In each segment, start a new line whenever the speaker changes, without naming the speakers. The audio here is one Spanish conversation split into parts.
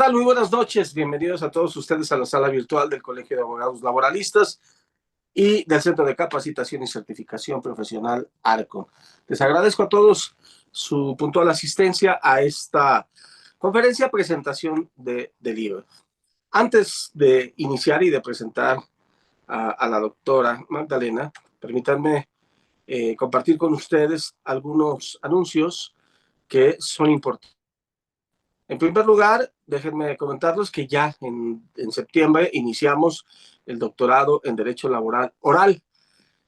tal? Muy buenas noches. Bienvenidos a todos ustedes a la sala virtual del Colegio de Abogados Laboralistas y del Centro de Capacitación y Certificación Profesional ARCO. Les agradezco a todos su puntual asistencia a esta conferencia presentación de libro. Antes de iniciar y de presentar a la doctora Magdalena, permítanme compartir con ustedes algunos anuncios que son importantes. En primer lugar, déjenme comentarles que ya en septiembre iniciamos el doctorado en Derecho Laboral Oral.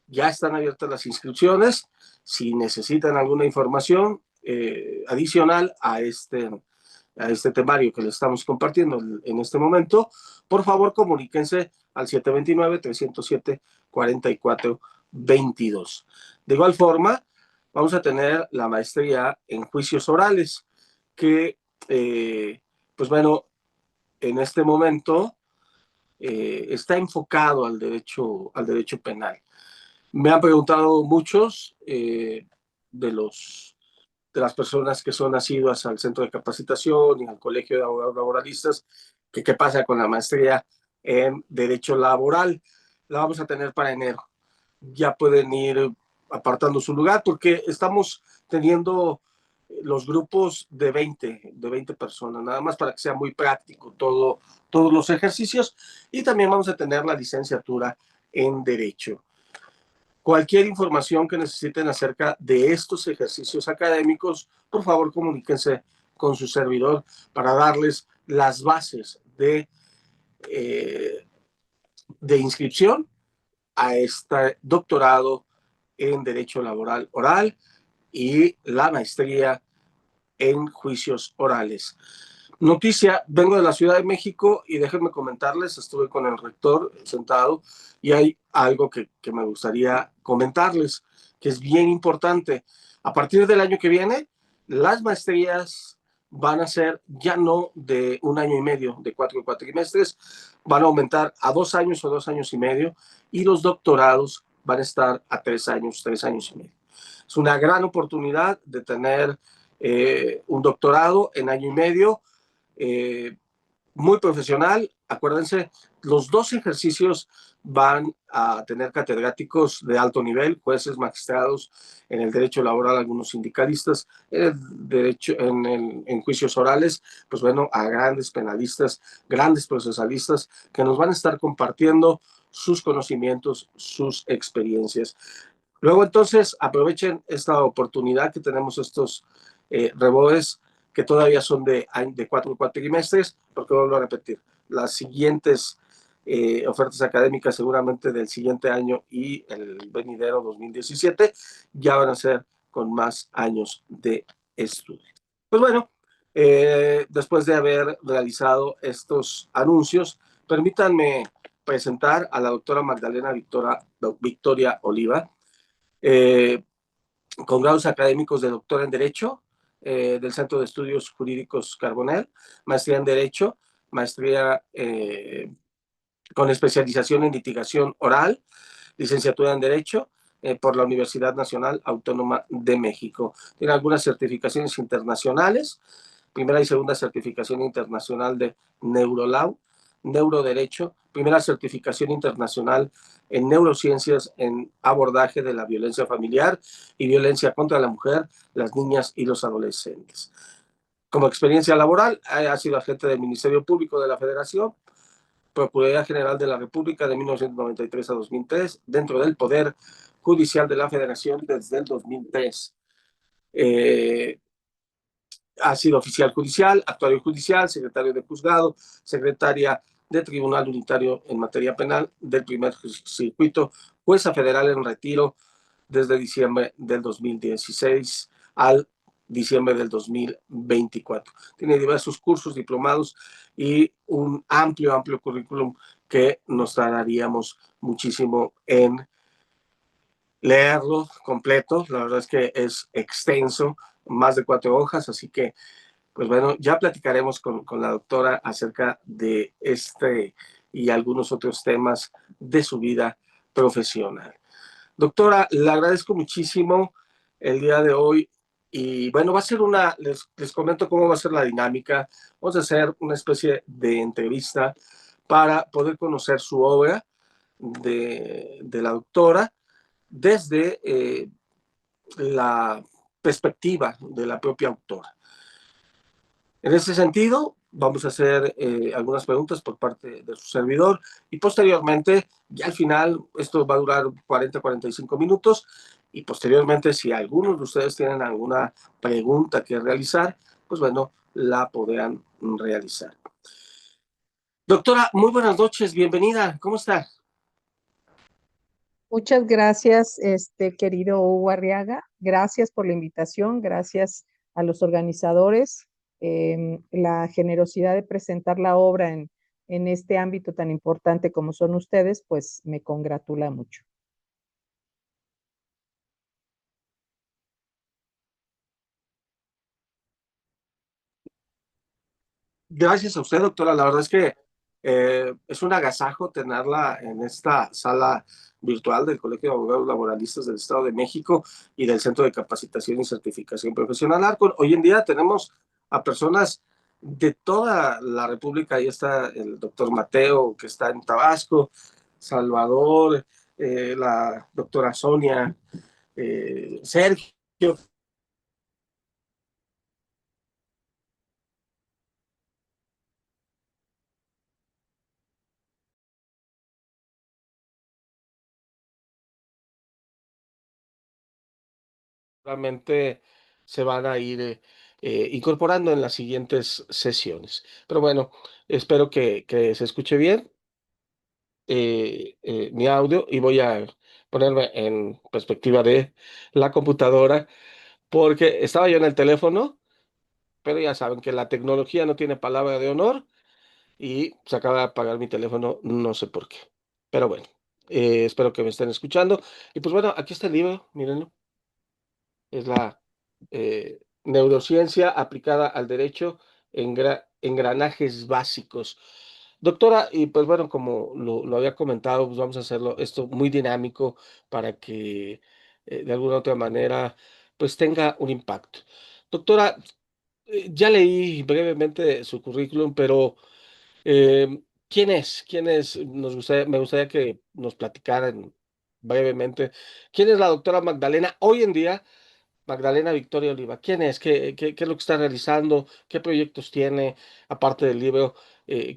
Ya están abiertas las inscripciones. Si necesitan alguna información adicional a este temario que les estamos compartiendo en este momento, por favor comuníquense al 729-307-4422. De igual forma, vamos a tener la maestría en juicios orales, que pues bueno, en este momento está enfocado al derecho penal. Me han preguntado muchos de las personas que son asiduas al centro de capacitación y al colegio de abogados laboralistas, que qué pasa con la maestría en derecho laboral. La vamos a tener para enero. Ya pueden ir apartando su lugar porque estamos teniendo los grupos de 20 personas, nada más para que sea muy práctico todos los ejercicios. Y también vamos a tener la licenciatura en Derecho. Cualquier información que necesiten acerca de estos ejercicios académicos, por favor comuníquense con su servidor para darles las bases de inscripción a este doctorado en Derecho Laboral Oral y la maestría en juicios orales. Noticia, vengo de la Ciudad de México y déjenme comentarles, estuve con el rector sentado y hay algo que me gustaría comentarles, que es bien importante. A partir del año que viene, las maestrías van a ser ya no de 1 año y medio, de 4 cuatrimestres, van a aumentar a 2 años o 2 años y medio, y los doctorados van a estar a 3 años y medio. Es una gran oportunidad de tener un doctorado en año y medio, muy profesional. Acuérdense, los 2 ejercicios van a tener catedráticos de alto nivel, jueces, magistrados en el derecho laboral, algunos sindicalistas, en el derecho, en juicios orales, pues bueno, a grandes penalistas, grandes procesalistas que nos van a estar compartiendo sus conocimientos, sus experiencias. Luego, entonces, aprovechen esta oportunidad que tenemos estos reboes que todavía son de 4 cuatrimestres, porque vuelvo a repetir, las siguientes ofertas académicas seguramente del siguiente año y el venidero 2017 ya van a ser con más años de estudio. Pues bueno, después de haber realizado estos anuncios, permítanme presentar a la doctora Magdalena Victoria Oliva, con grados académicos de doctora en Derecho del Centro de Estudios Jurídicos Carbonell, maestría en Derecho, maestría con especialización en litigación oral, licenciatura en Derecho por la Universidad Nacional Autónoma de México. Tiene algunas certificaciones internacionales, primera y segunda certificación internacional de Neurolaw, Neuroderecho, primera certificación internacional en neurociencias en abordaje de la violencia familiar y violencia contra la mujer, las niñas y los adolescentes. Como experiencia laboral, ha sido agente del Ministerio Público de la Federación, Procuraduría General de la República de 1993 a 2003, dentro del Poder Judicial de la Federación desde el 2003. Ha sido oficial judicial, actuario judicial, secretario de juzgado, secretaria de Tribunal Unitario en materia penal del primer circuito, jueza federal en retiro desde diciembre del 2016 al diciembre del 2024. Tiene diversos cursos, diplomados y un amplio currículum que nos tardaríamos muchísimo en leerlo completo. La verdad es que es extenso, más de 4 hojas, así que pues bueno, ya platicaremos con la doctora acerca de este y algunos otros temas de su vida profesional. Doctora, le agradezco muchísimo el día de hoy Y bueno, va a ser les comento cómo va a ser la dinámica. Vamos a hacer una especie de entrevista para poder conocer su obra de la doctora desde la perspectiva de la propia autora. En ese sentido, vamos a hacer algunas preguntas por parte de su servidor y posteriormente, ya al final, esto va a durar 40-45 minutos y posteriormente, si algunos de ustedes tienen alguna pregunta que realizar, pues bueno, la podrán realizar. Doctora, muy buenas noches, bienvenida, ¿cómo está?
Muchas gracias, querido Hugo Arriaga. Gracias por la invitación, gracias a los organizadores, la generosidad de presentar la obra en este ámbito tan importante como son ustedes, pues me congratula mucho.
Gracias a usted, doctora. La verdad es que es un agasajo tenerla en esta sala virtual del Colegio de Abogados Laboralistas del Estado de México y del Centro de Capacitación y Certificación Profesional ARCON. Hoy en día tenemos a personas de toda la República. Ahí está el doctor Mateo, que está en Tabasco, Salvador, la doctora Sonia, Sergio. Seguramente se van a ir incorporando en las siguientes sesiones. Pero bueno, espero que se escuche bien mi audio y voy a ponerme en perspectiva de la computadora porque estaba yo en el teléfono, pero ya saben que la tecnología no tiene palabra de honor y se acaba de apagar mi teléfono, no sé por qué. Pero bueno, espero que me estén escuchando. Y pues bueno, aquí está el libro, mírenlo. Es la neurociencia aplicada al derecho en engranajes básicos. Doctora, y pues bueno, como lo había comentado, pues vamos a hacerlo esto muy dinámico para que de alguna u otra manera pues tenga un impacto. Doctora, ya leí brevemente su currículum, pero ¿quién es? ¿Quién es? Me gustaría que nos platicaran brevemente. ¿Quién es la doctora Magdalena hoy en día? Magdalena Victoria Oliva, ¿quién es? ¿Qué es lo que está realizando? ¿Qué proyectos tiene aparte del libro?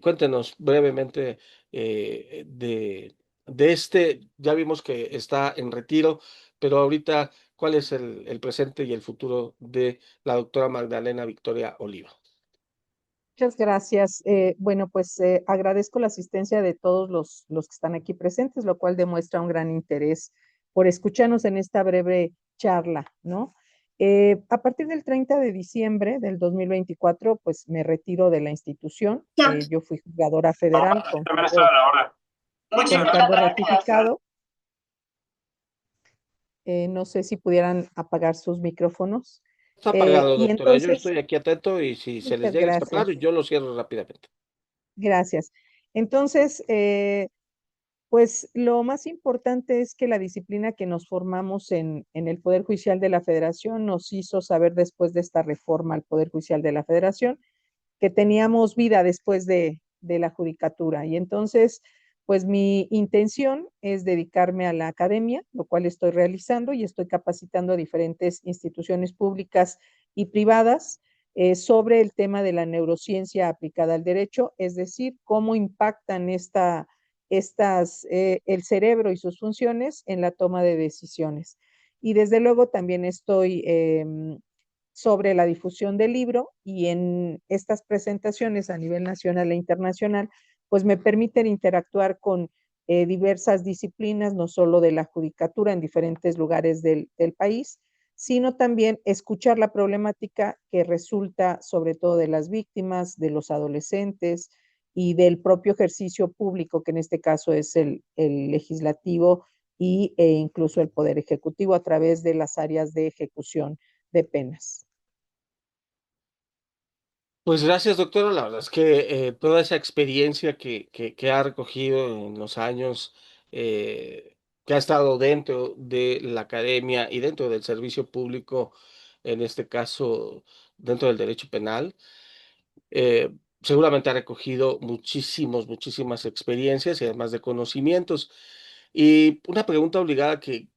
Cuéntenos brevemente de este, ya vimos que está en retiro, pero ahorita, ¿cuál es el presente y el futuro de la doctora Magdalena Victoria Oliva?
Muchas gracias. Bueno, pues agradezco la asistencia de todos los que están aquí presentes, lo cual demuestra un gran interés por escucharnos en esta breve charla, ¿no? A partir del 30 de diciembre del 2024, pues me retiro de la institución. Yo fui juzgadora federal con cargo ratificado. No sé si pudieran apagar sus micrófonos.
Está apagado,
Y
doctora. Yo
entonces,
estoy aquí atento y si se les
muchas
llega a escapar,
gracias.
yo lo cierro rápidamente.
Gracias. Entonces, pues lo más importante es que la disciplina que nos formamos en el Poder Judicial de la Federación nos hizo saber después de esta reforma al Poder Judicial de la Federación que teníamos vida después de la judicatura. Y entonces, pues mi intención es dedicarme a la academia, lo cual estoy realizando y estoy capacitando a diferentes instituciones públicas y privadas sobre el tema de la neurociencia aplicada al derecho, es decir, cómo impactan el cerebro y sus funciones en la toma de decisiones. Y desde luego también estoy sobre la difusión del libro y en estas presentaciones a nivel nacional e internacional, pues me permiten interactuar con diversas disciplinas, no solo de la judicatura en diferentes lugares del país, sino también escuchar la problemática que resulta sobre todo de las víctimas, de los adolescentes y del propio ejercicio público, que en este caso es el legislativo e incluso el Poder Ejecutivo a través de las áreas de ejecución de penas.
Pues gracias, doctora. La verdad es que toda esa experiencia que ha recogido en los años que ha estado dentro de la academia y dentro del servicio público en este caso dentro del derecho penal. Seguramente ha recogido muchísimas experiencias y además de conocimientos. Y una pregunta obligada que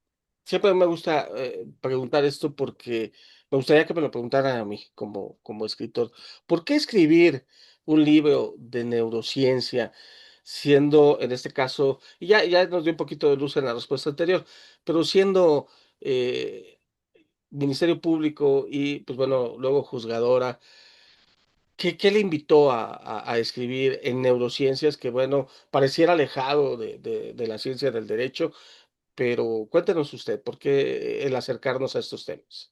siempre me gusta preguntar esto porque me gustaría que me lo preguntaran a mí como escritor. ¿Por qué escribir un libro de neurociencia siendo, en este caso, y ya nos dio un poquito de luz en la respuesta anterior, pero siendo eh, Ministerio Público y, pues bueno, luego juzgadora? ¿Qué le invitó a escribir en neurociencias que, bueno, pareciera alejado de la ciencia del derecho? Pero cuéntenos usted, ¿por qué el acercarnos a estos temas?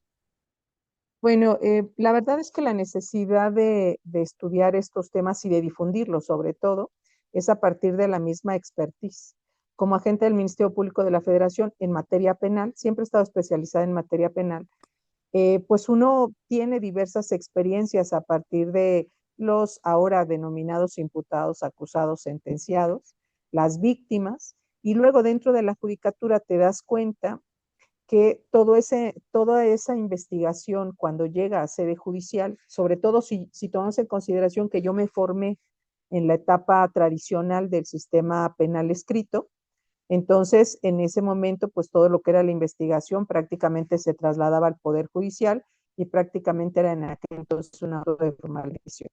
Bueno, la verdad es que la necesidad de estudiar estos temas y de difundirlos, sobre todo, es a partir de la misma expertise. Como agente del Ministerio Público de la Federación en materia penal, siempre he estado especializada en materia penal, pues uno tiene diversas experiencias a partir de los ahora denominados imputados, acusados, sentenciados, las víctimas, y luego dentro de la judicatura te das cuenta que toda esa investigación cuando llega a sede judicial, sobre todo si tomamos en consideración que yo me formé en la etapa tradicional del sistema penal escrito, entonces en ese momento pues todo lo que era la investigación prácticamente se trasladaba al Poder Judicial y prácticamente era en aquel entonces una acto de formalización.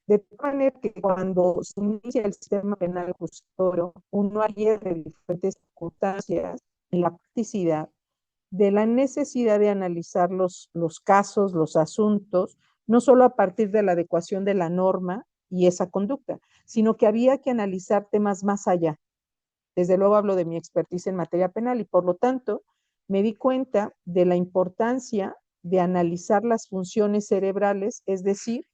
De tal manera que cuando se inicia el sistema penal acusatorio, uno halla de diferentes circunstancias en la practicidad de la necesidad de analizar los casos, los asuntos, no solo a partir de la adecuación de la norma y esa conducta, sino que había que analizar temas más allá. Desde luego hablo de mi expertise en materia penal y por lo tanto me di cuenta de la importancia de analizar las funciones cerebrales, es decir,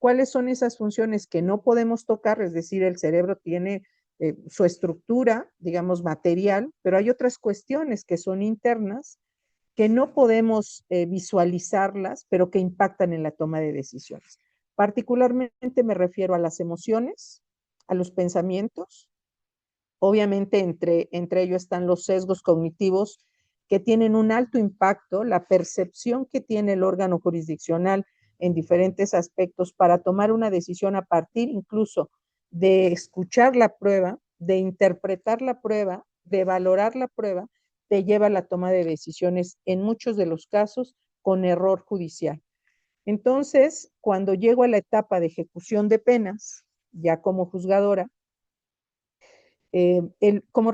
cuáles son esas funciones que no podemos tocar, es decir, el cerebro tiene su estructura, digamos, material, pero hay otras cuestiones que son internas que no podemos visualizarlas, pero que impactan en la toma de decisiones. Particularmente me refiero a las emociones, a los pensamientos. Obviamente entre ellos están los sesgos cognitivos que tienen un alto impacto, la percepción que tiene el órgano jurisdiccional en diferentes aspectos para tomar una decisión a partir incluso de escuchar la prueba, de interpretar la prueba, de valorar la prueba, te lleva a la toma de decisiones en muchos de los casos con error judicial. Entonces, cuando llego a la etapa de ejecución de penas, ya como juzgadora, como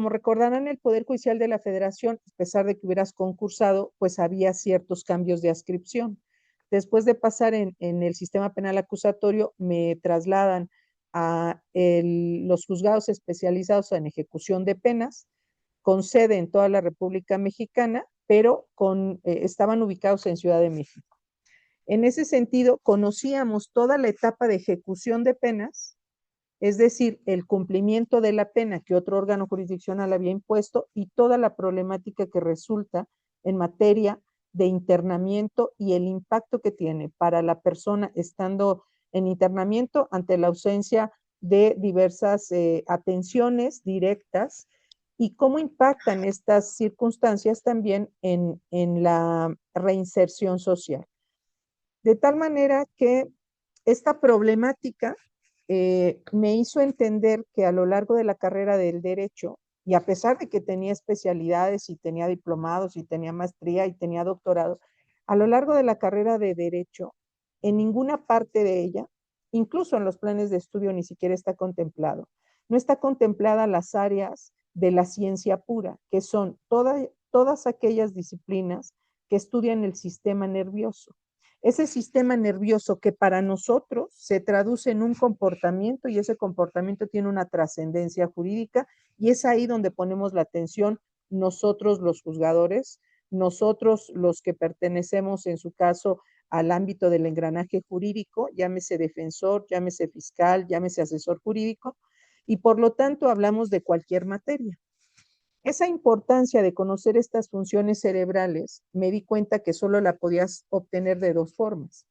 recordarán, el Poder Judicial de la Federación, a pesar de que hubieras concursado, pues había ciertos cambios de adscripción. Después de pasar en el sistema penal acusatorio, me trasladan a los juzgados especializados en ejecución de penas, con sede en toda la República Mexicana, pero estaban ubicados en Ciudad de México. En ese sentido, conocíamos toda la etapa de ejecución de penas, es decir, el cumplimiento de la pena que otro órgano jurisdiccional había impuesto y toda la problemática que resulta en materia de internamiento y el impacto que tiene para la persona estando en internamiento ante la ausencia de diversas atenciones directas y cómo impactan estas circunstancias también en la reinserción social. De tal manera que esta problemática me hizo entender que a lo largo de la carrera del derecho, y a pesar de que tenía especialidades y tenía diplomados y tenía maestría y tenía doctorado, a lo largo de la carrera de derecho, en ninguna parte de ella, incluso en los planes de estudio, ni siquiera está contemplado. No está contemplada las áreas de la ciencia pura, que son todas aquellas disciplinas que estudian el sistema nervioso. Ese sistema nervioso que para nosotros se traduce en un comportamiento y ese comportamiento tiene una trascendencia jurídica y es ahí donde ponemos la atención nosotros los juzgadores, nosotros los que pertenecemos en su caso al ámbito del engranaje jurídico, llámese defensor, llámese fiscal, llámese asesor jurídico, y por lo tanto hablamos de cualquier materia. Esa importancia de conocer estas funciones cerebrales, me di cuenta que solo la podías obtener de dos formas.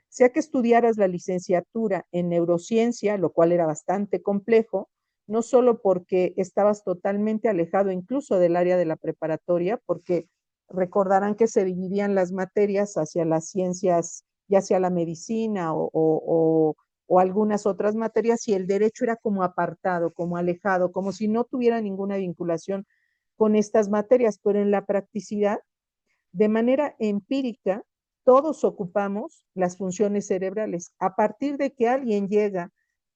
Sea que estudiaras la licenciatura en neurociencia, lo cual era bastante complejo, no solo porque estabas totalmente alejado incluso del área de la preparatoria, porque Recordarán que se dividían las materias hacia las ciencias, ya sea la medicina o algunas otras materias, y el derecho era como apartado, como alejado, como si no tuviera ninguna vinculación con estas materias, pero en la practicidad, de manera empírica, todos ocupamos las funciones cerebrales. A partir de que alguien llega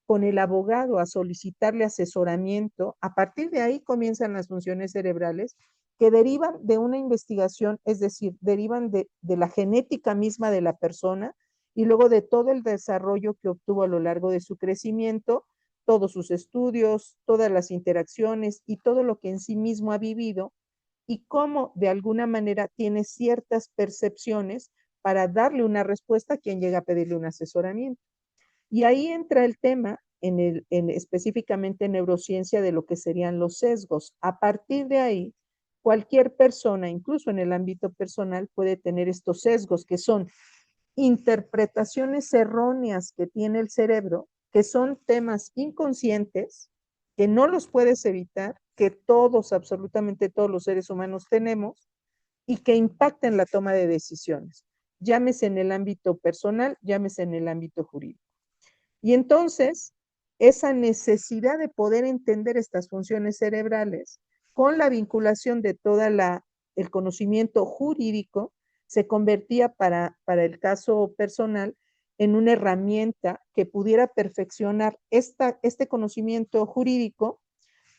con el abogado a solicitarle asesoramiento, a partir de ahí comienzan las funciones cerebrales que derivan de una investigación, es decir, derivan de la genética misma de la persona y luego de todo el desarrollo que obtuvo a lo largo de su crecimiento, todos sus estudios, todas las interacciones y todo lo que en sí mismo ha vivido y cómo de alguna manera tiene ciertas percepciones para darle una respuesta a quien llega a pedirle un asesoramiento. Y ahí entra el tema específicamente en neurociencia de lo que serían los sesgos. A partir de ahí, cualquier persona, incluso en el ámbito personal, puede tener estos sesgos que son interpretaciones erróneas que tiene el cerebro, que son temas inconscientes, que no los puedes evitar, que todos, absolutamente todos los seres humanos tenemos y que impactan la toma de decisiones, llámese en el ámbito personal, llámese en el ámbito jurídico. Y entonces, esa necesidad de poder entender estas funciones cerebrales con la vinculación de toda el conocimiento jurídico se convertía para el caso personal en una herramienta que pudiera perfeccionar este conocimiento jurídico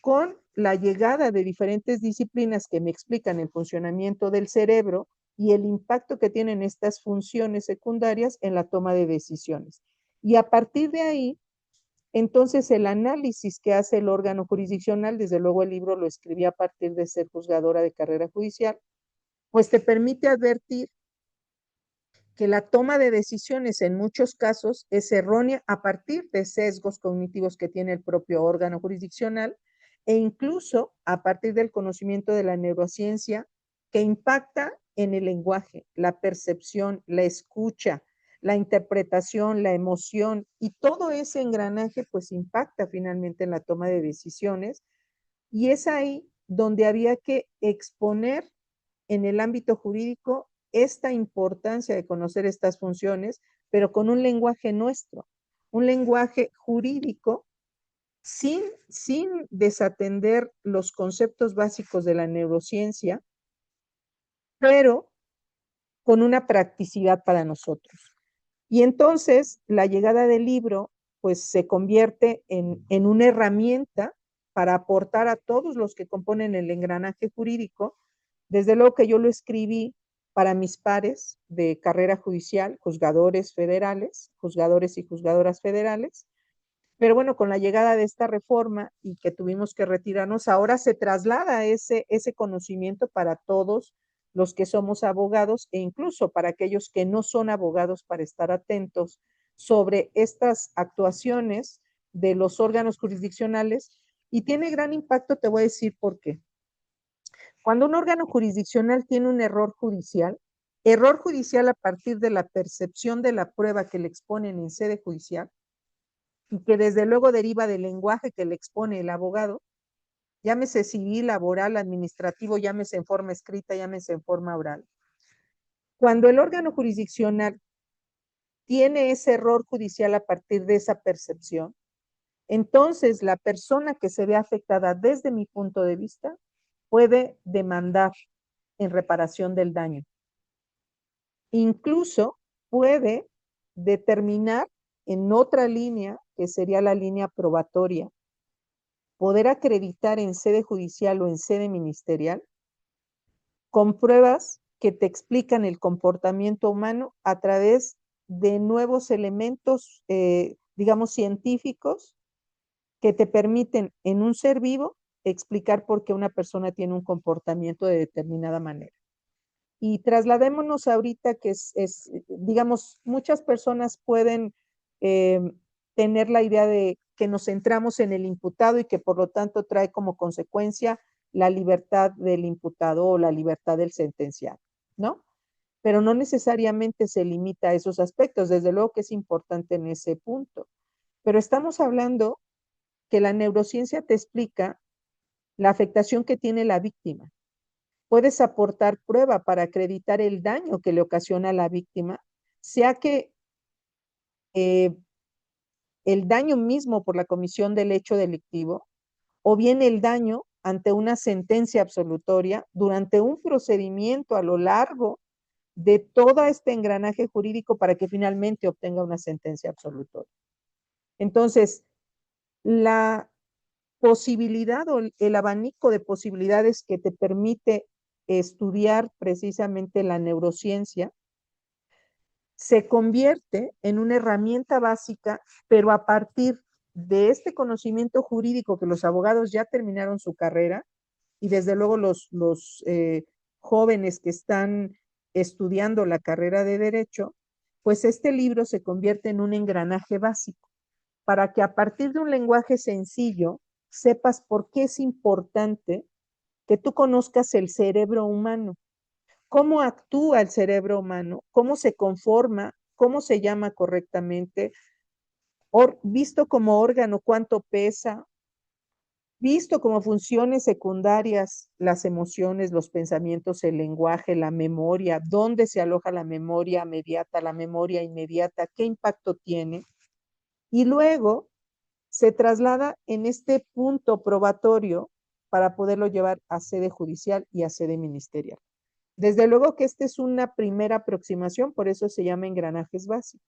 con la llegada de diferentes disciplinas que me explican el funcionamiento del cerebro y el impacto que tienen estas funciones secundarias en la toma de decisiones. Y a partir de ahí, entonces el análisis que hace el órgano jurisdiccional, desde luego el libro lo escribí a partir de ser juzgadora de carrera judicial, pues te permite advertir que la toma de decisiones en muchos casos es errónea a partir de sesgos cognitivos que tiene el propio órgano jurisdiccional e incluso a partir del conocimiento de la neurociencia que impacta en el lenguaje, la percepción, la escucha, la interpretación, la emoción y todo ese engranaje pues impacta finalmente en la toma de decisiones y es ahí donde había que exponer en el ámbito jurídico esta importancia de conocer estas funciones, pero con un lenguaje nuestro, un lenguaje jurídico sin desatender los conceptos básicos de la neurociencia, pero con una practicidad para nosotros. Y entonces la llegada del libro pues se convierte en una herramienta para aportar a todos los que componen el engranaje jurídico. Desde luego que yo lo escribí para mis pares de carrera judicial, juzgadores federales, juzgadores y juzgadoras federales. Pero bueno, con la llegada de esta reforma y que tuvimos que retirarnos, ahora se traslada ese conocimiento para todos los que somos abogados e incluso para aquellos que no son abogados para estar atentos sobre estas actuaciones de los órganos jurisdiccionales y tiene gran impacto, te voy a decir por qué. Cuando un órgano jurisdiccional tiene un error judicial a partir de la percepción de la prueba que le exponen en sede judicial, y que desde luego deriva del lenguaje que le expone el abogado, llámese civil, laboral, administrativo, llámese en forma escrita, llámese en forma oral. Cuando el órgano jurisdiccional tiene ese error judicial a partir de esa percepción, entonces la persona que se ve afectada desde mi punto de vista puede demandar en reparación del daño. Incluso puede determinar en otra línea, que sería la línea probatoria, poder acreditar en sede judicial o en sede ministerial con pruebas que te explican el comportamiento humano a través de nuevos elementos, digamos, científicos que te permiten en un ser vivo explicar por qué una persona tiene un comportamiento de determinada manera. Y trasladémonos ahorita que digamos, muchas personas pueden eh, tener la idea de que nos centramos en el imputado y que por lo tanto trae como consecuencia la libertad del imputado o la libertad del sentenciado, ¿no? Pero no necesariamente se limita a esos aspectos, desde luego que es importante en ese punto. Pero estamos hablando que la neurociencia te explica la afectación que tiene la víctima, puedes aportar prueba para acreditar el daño que le ocasiona a la víctima, sea que eh, el daño mismo por la comisión del hecho delictivo, o bien el daño ante una sentencia absolutoria durante un procedimiento a lo largo de todo este engranaje jurídico para que finalmente obtenga una sentencia absolutoria. Entonces, la posibilidad o el abanico de posibilidades que te permite estudiar precisamente la neurociencia se convierte en una herramienta básica, pero a partir de este conocimiento jurídico que los abogados ya terminaron su carrera y desde luego los jóvenes que están estudiando la carrera de derecho, pues este libro se convierte en un engranaje básico para que a partir de un lenguaje sencillo sepas por qué es importante que tú conozcas el cerebro humano, cómo actúa el cerebro humano, cómo se conforma, cómo se llama correctamente, visto como órgano, cuánto pesa, visto como funciones secundarias, las emociones, los pensamientos, el lenguaje, la memoria, dónde se aloja la memoria inmediata, qué impacto tiene. Y luego se traslada en este punto probatorio para poderlo llevar a sede judicial y a sede ministerial. Desde luego que esta es una primera aproximación, por eso se llama engranajes básicos.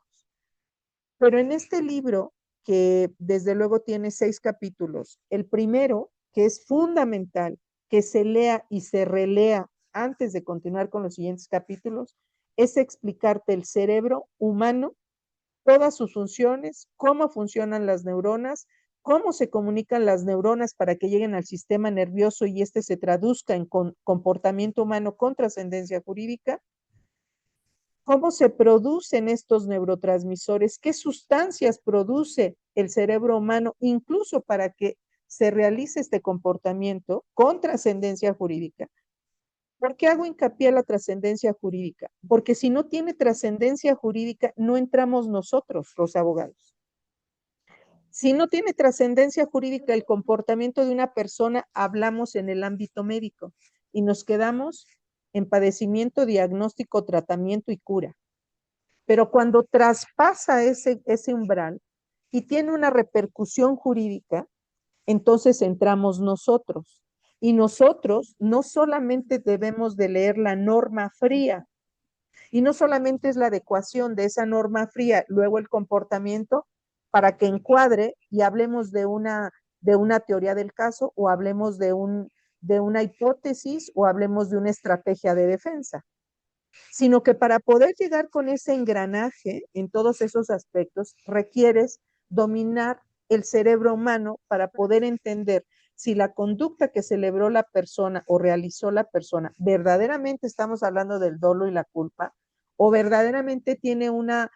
Pero en este libro, que desde luego tiene 6 capítulos, el primero, que es fundamental que se lea y se relea antes de continuar con los siguientes capítulos, es explicarte el cerebro humano, todas sus funciones, cómo funcionan las neuronas, cómo se comunican las neuronas para que lleguen al sistema nervioso y este se traduzca en comportamiento humano con trascendencia jurídica, cómo se producen estos neurotransmisores, qué sustancias produce el cerebro humano, incluso para que se realice este comportamiento con trascendencia jurídica. ¿Por qué hago hincapié en la trascendencia jurídica? Porque si no tiene trascendencia jurídica, no entramos nosotros, los abogados. Si no tiene trascendencia jurídica el comportamiento de una persona, hablamos en el ámbito médico y nos quedamos en padecimiento, diagnóstico, tratamiento y cura. Pero cuando traspasa ese umbral y tiene una repercusión jurídica, entonces entramos nosotros. Y nosotros no solamente debemos de leer la norma fría, y no solamente es la adecuación de esa norma fría, luego el comportamiento, para que encuadre y hablemos de una teoría del caso o hablemos de una hipótesis o hablemos de una estrategia de defensa, sino que para poder llegar con ese engranaje en todos esos aspectos, requieres dominar el cerebro humano para poder entender si la conducta que celebró la persona o realizó la persona, verdaderamente estamos hablando del dolo y la culpa, o verdaderamente tiene una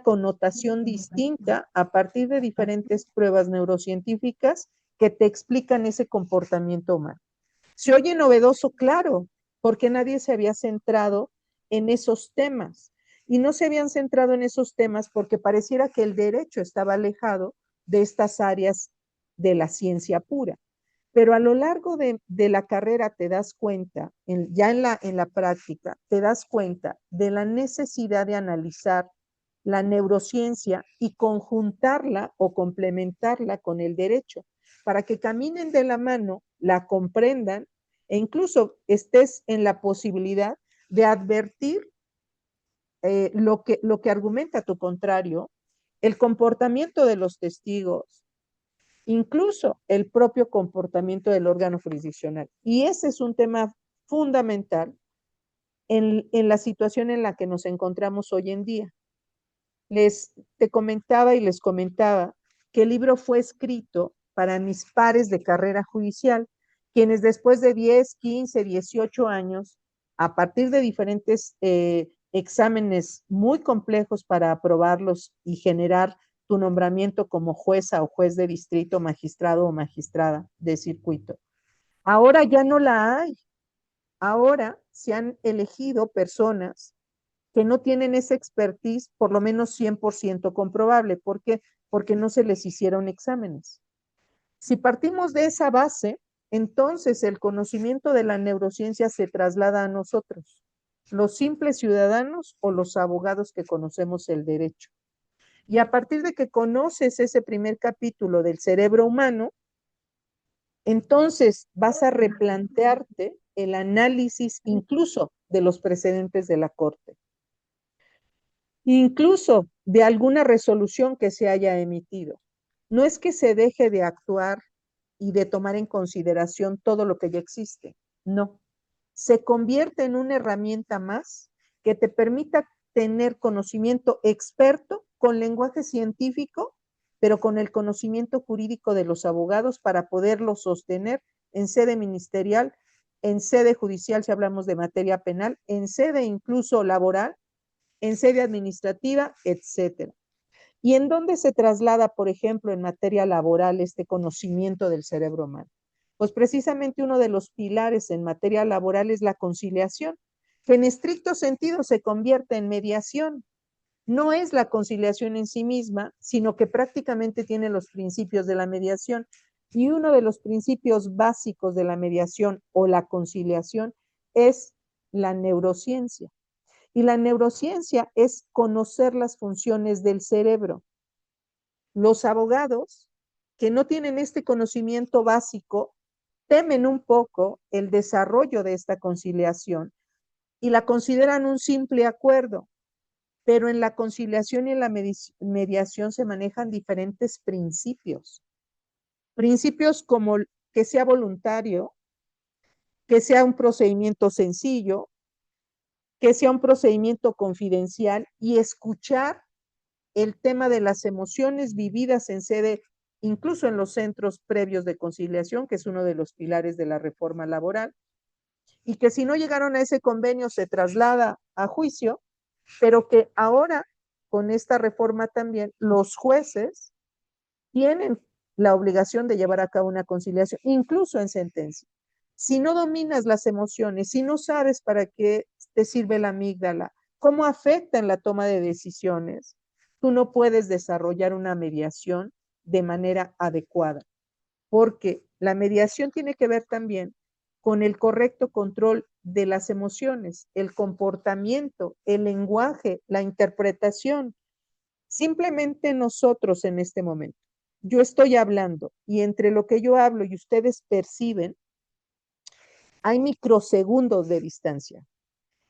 connotación distinta a partir de diferentes pruebas neurocientíficas que te explican ese comportamiento humano. Se oye novedoso, claro, porque nadie se había centrado en esos temas. Y no se habían centrado en esos temas porque pareciera que el derecho estaba alejado de estas áreas de la ciencia pura. Pero a lo largo de la carrera te das cuenta, ya en la práctica, te das cuenta de la necesidad de analizar la neurociencia y conjuntarla o complementarla con el derecho, para que caminen de la mano, la comprendan e incluso estés en la posibilidad de advertir lo que argumenta tu contrario, el comportamiento de los testigos, incluso el propio comportamiento del órgano jurisdiccional. Y ese es un tema fundamental en la situación en la que nos encontramos hoy en día. Te comentaba y les comentaba que el libro fue escrito para mis pares de carrera judicial, quienes después de 10, 15, 18 años, a partir de diferentes exámenes muy complejos para aprobarlos y generar tu nombramiento como jueza o juez de distrito, magistrado o magistrada de circuito. Ahora ya no la hay. Ahora se han elegido personas que no tienen esa expertise, por lo menos 100% comprobable. ¿Por qué? Porque no se les hicieron exámenes. Si partimos de esa base, entonces el conocimiento de la neurociencia se traslada a nosotros, los simples ciudadanos o los abogados que conocemos el derecho. Y a partir de que conoces ese primer capítulo del cerebro humano, entonces vas a replantearte el análisis incluso de los precedentes de la Corte, incluso de alguna resolución que se haya emitido. No es que se deje de actuar y de tomar en consideración todo lo que ya existe, no. Se convierte en una herramienta más que te permita tener conocimiento experto con lenguaje científico, pero con el conocimiento jurídico de los abogados para poderlo sostener en sede ministerial, en sede judicial si hablamos de materia penal, en sede incluso laboral, en sede administrativa, etcétera. ¿Y en dónde se traslada, por ejemplo, en materia laboral este conocimiento del cerebro humano? Pues precisamente uno de los pilares en materia laboral es la conciliación, que en estricto sentido se convierte en mediación. No es la conciliación en sí misma, sino que prácticamente tiene los principios de la mediación. Y uno de los principios básicos de la mediación o la conciliación es la neurociencia. Y la neurociencia es conocer las funciones del cerebro. Los abogados que no tienen este conocimiento básico temen un poco el desarrollo de esta conciliación y la consideran un simple acuerdo, pero en la conciliación y en la mediación se manejan diferentes principios. Principios como que sea voluntario, que sea un procedimiento sencillo, que sea un procedimiento confidencial y escuchar el tema de las emociones vividas en sede, incluso en los centros previos de conciliación, que es uno de los pilares de la reforma laboral, y que si no llegaron a ese convenio se traslada a juicio, pero que ahora con esta reforma también los jueces tienen la obligación de llevar a cabo una conciliación, incluso en sentencia. Si no dominas las emociones, si no sabes para qué te sirve la amígdala, cómo afecta en la toma de decisiones, tú no puedes desarrollar una mediación de manera adecuada, porque la mediación tiene que ver también con el correcto control de las emociones, el comportamiento, el lenguaje, la interpretación. Simplemente nosotros en este momento, yo estoy hablando y entre lo que yo hablo y ustedes perciben, hay microsegundos de distancia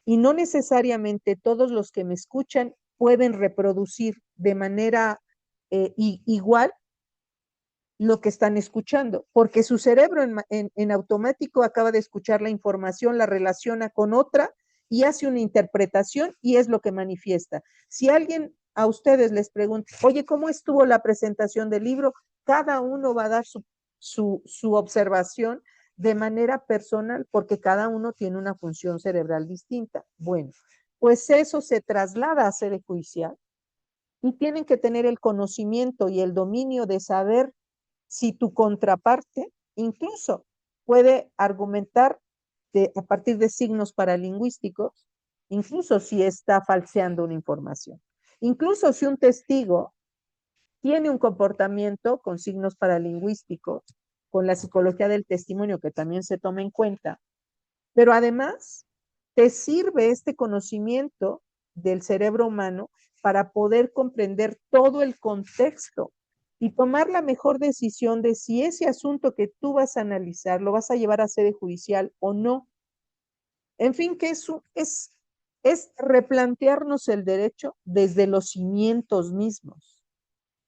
y no necesariamente todos los que me escuchan pueden reproducir de manera igual lo que están escuchando, porque su cerebro en automático acaba de escuchar la información, la relaciona con otra y hace una interpretación y es lo que manifiesta. Si alguien a ustedes les pregunta, oye, ¿cómo estuvo la presentación del libro? Cada uno va a dar su observación de manera personal porque cada uno tiene una función cerebral distinta. Bueno, pues eso se traslada a sede judicial y tienen que tener el conocimiento y el dominio de saber si tu contraparte incluso puede argumentar a partir de signos paralingüísticos, incluso si está falseando una información. Incluso si un testigo tiene un comportamiento con signos paralingüísticos, con la psicología del testimonio que también se toma en cuenta, pero además te sirve este conocimiento del cerebro humano para poder comprender todo el contexto y tomar la mejor decisión de si ese asunto que tú vas a analizar lo vas a llevar a sede judicial o no. En fin, que es replantearnos el derecho desde los cimientos mismos.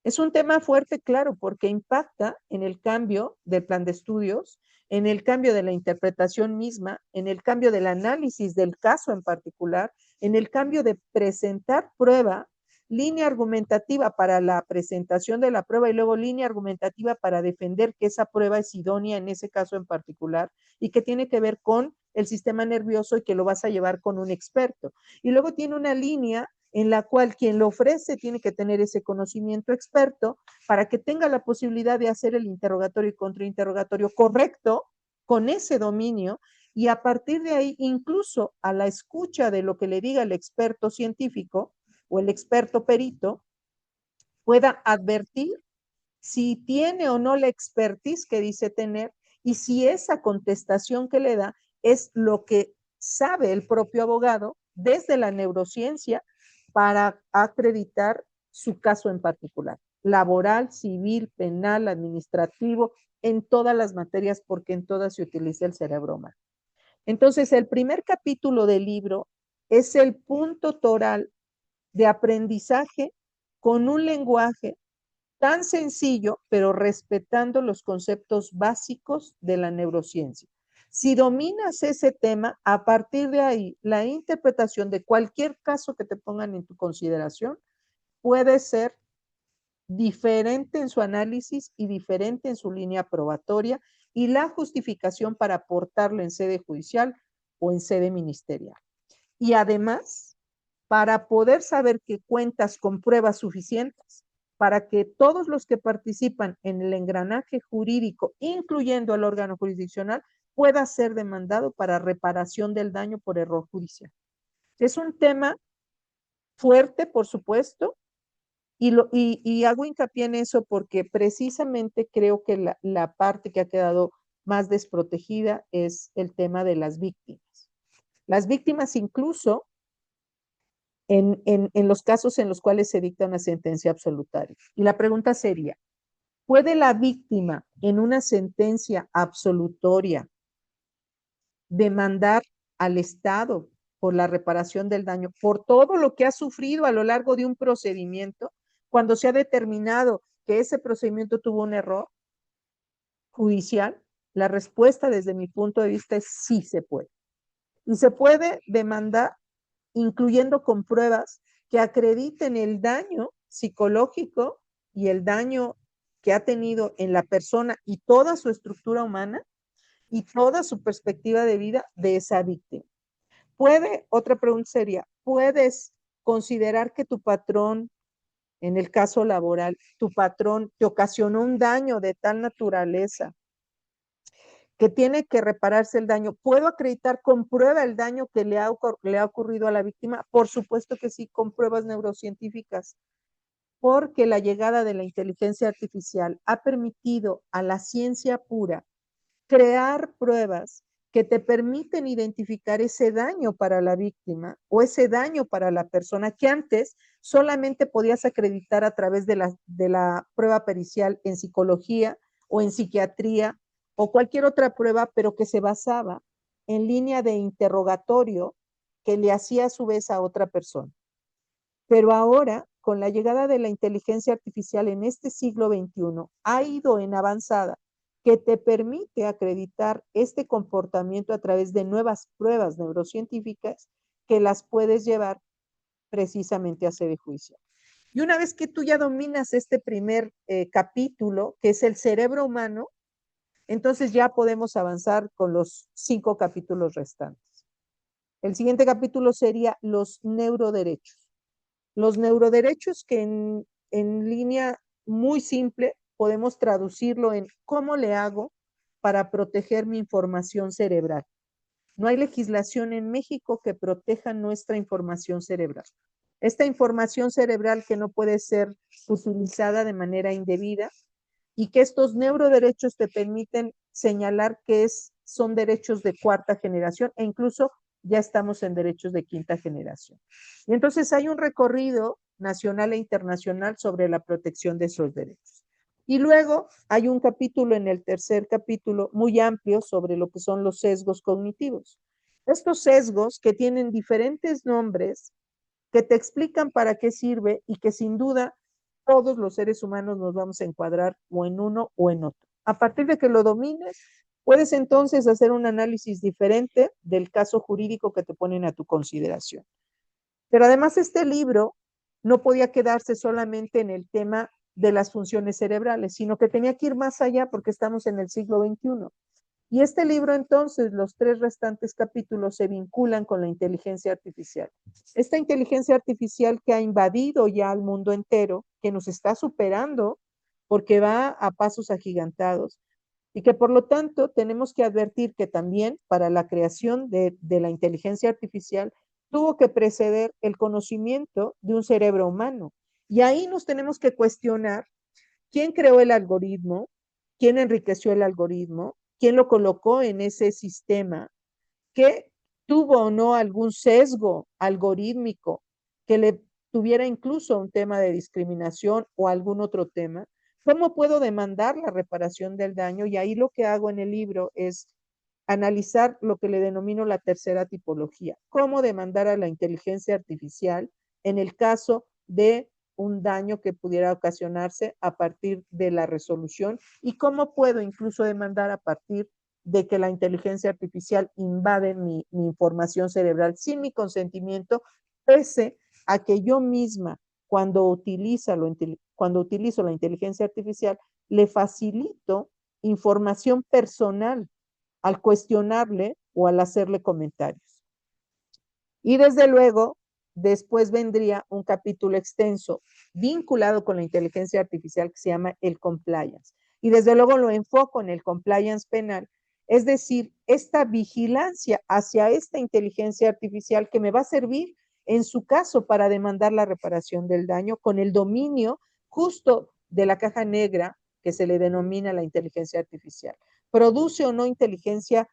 Es un tema fuerte, claro, porque impacta en el cambio del plan de estudios, en el cambio de la interpretación misma, en el cambio del análisis del caso en particular, en el cambio de presentar prueba, línea argumentativa para la presentación de la prueba y luego línea argumentativa para defender que esa prueba es idónea en ese caso en particular y que tiene que ver con el sistema nervioso y que lo vas a llevar con un experto. Y luego tiene una línea en la cual quien lo ofrece tiene que tener ese conocimiento experto para que tenga la posibilidad de hacer el interrogatorio y contrainterrogatorio correcto con ese dominio y a partir de ahí, incluso a la escucha de lo que le diga el experto científico o el experto perito, pueda advertir si tiene o no la expertise que dice tener y si esa contestación que le da es lo que sabe el propio abogado desde la neurociencia para acreditar su caso en particular, laboral, civil, penal, administrativo, en todas las materias, porque en todas se utiliza el cerebro humano. Entonces, el primer capítulo del libro es el punto toral de aprendizaje con un lenguaje tan sencillo, pero respetando los conceptos básicos de la neurociencia. Si dominas ese tema, a partir de ahí, la interpretación de cualquier caso que te pongan en tu consideración puede ser diferente en su análisis y diferente en su línea probatoria y la justificación para aportarlo en sede judicial o en sede ministerial. Y además, para poder saber que cuentas con pruebas suficientes para que todos los que participan en el engranaje jurídico, incluyendo al órgano jurisdiccional, pueda ser demandado para reparación del daño por error judicial. Es un tema fuerte, por supuesto, y hago hincapié en eso porque precisamente creo que la parte que ha quedado más desprotegida es el tema de las víctimas. Las víctimas incluso en los casos en los cuales se dicta una sentencia absolutaria. Y la pregunta sería, ¿puede la víctima en una sentencia absolutoria demandar al Estado por la reparación del daño, por todo lo que ha sufrido a lo largo de un procedimiento, cuando se ha determinado que ese procedimiento tuvo un error judicial? La respuesta desde mi punto de vista es sí se puede. Y se puede demandar incluyendo con pruebas que acrediten el daño psicológico y el daño que ha tenido en la persona y toda su estructura humana y toda su perspectiva de vida de esa víctima. Otra pregunta sería, ¿puedes considerar que tu patrón, en el caso laboral, tu patrón te ocasionó un daño de tal naturaleza que tiene que repararse el daño? ¿Puedo acreditar con prueba el daño que le ha ocurrido a la víctima? Por supuesto que sí, con pruebas neurocientíficas, porque la llegada de la inteligencia artificial ha permitido a la ciencia pura crear pruebas que te permiten identificar ese daño para la víctima o ese daño para la persona que antes solamente podías acreditar a través de la prueba pericial en psicología o en psiquiatría o cualquier otra prueba, pero que se basaba en línea de interrogatorio que le hacía a su vez a otra persona. Pero ahora, con la llegada de la inteligencia artificial en este siglo XXI, ha ido en avanzada que te permite acreditar este comportamiento a través de nuevas pruebas neurocientíficas que las puedes llevar precisamente a sede judicial. Y una vez que tú ya dominas este primer capítulo, que es el cerebro humano, entonces ya podemos avanzar con los 5 capítulos restantes. El siguiente capítulo sería los neuroderechos. Los neuroderechos que en línea muy simple podemos traducirlo en cómo le hago para proteger mi información cerebral. No hay legislación en México que proteja nuestra información cerebral. Esta información cerebral que no puede ser utilizada de manera indebida y que estos neuroderechos te permiten señalar que son derechos de cuarta generación e incluso ya estamos en derechos de quinta generación. Y entonces hay un recorrido nacional e internacional sobre la protección de esos derechos. Y luego hay un capítulo en el tercer capítulo muy amplio sobre lo que son los sesgos cognitivos. Estos sesgos que tienen diferentes nombres que te explican para qué sirve y que sin duda todos los seres humanos nos vamos a encuadrar o en uno o en otro. A partir de que lo domines, puedes entonces hacer un análisis diferente del caso jurídico que te ponen a tu consideración. Pero además este libro no podía quedarse solamente en el tema de las funciones cerebrales, sino que tenía que ir más allá porque estamos en el siglo XXI. Y este libro entonces, los 3 restantes capítulos se vinculan con la inteligencia artificial. Esta inteligencia artificial que ha invadido ya al mundo entero, que nos está superando porque va a pasos agigantados y que por lo tanto tenemos que advertir que también para la creación de la inteligencia artificial tuvo que preceder el conocimiento de un cerebro humano. Y ahí nos tenemos que cuestionar quién creó el algoritmo, quién enriqueció el algoritmo, quién lo colocó en ese sistema, que tuvo o no algún sesgo algorítmico que le tuviera incluso un tema de discriminación o algún otro tema. ¿Cómo puedo demandar la reparación del daño? Y ahí lo que hago en el libro es analizar lo que le denomino la tercera tipología. ¿Cómo demandar a la inteligencia artificial en el caso de un daño que pudiera ocasionarse a partir de la resolución? ¿Y cómo puedo incluso demandar a partir de que la inteligencia artificial invade mi información cerebral sin mi consentimiento, pese a que yo misma, cuando utilizo la inteligencia artificial, le facilito información personal al cuestionarle o al hacerle comentarios? Y desde luego, después vendría un capítulo extenso vinculado con la inteligencia artificial que se llama el compliance. Y desde luego lo enfoco en el compliance penal, es decir, esta vigilancia hacia esta inteligencia artificial que me va a servir en su caso para demandar la reparación del daño con el dominio justo de la caja negra que se le denomina la inteligencia artificial. ¿Produce o no inteligencia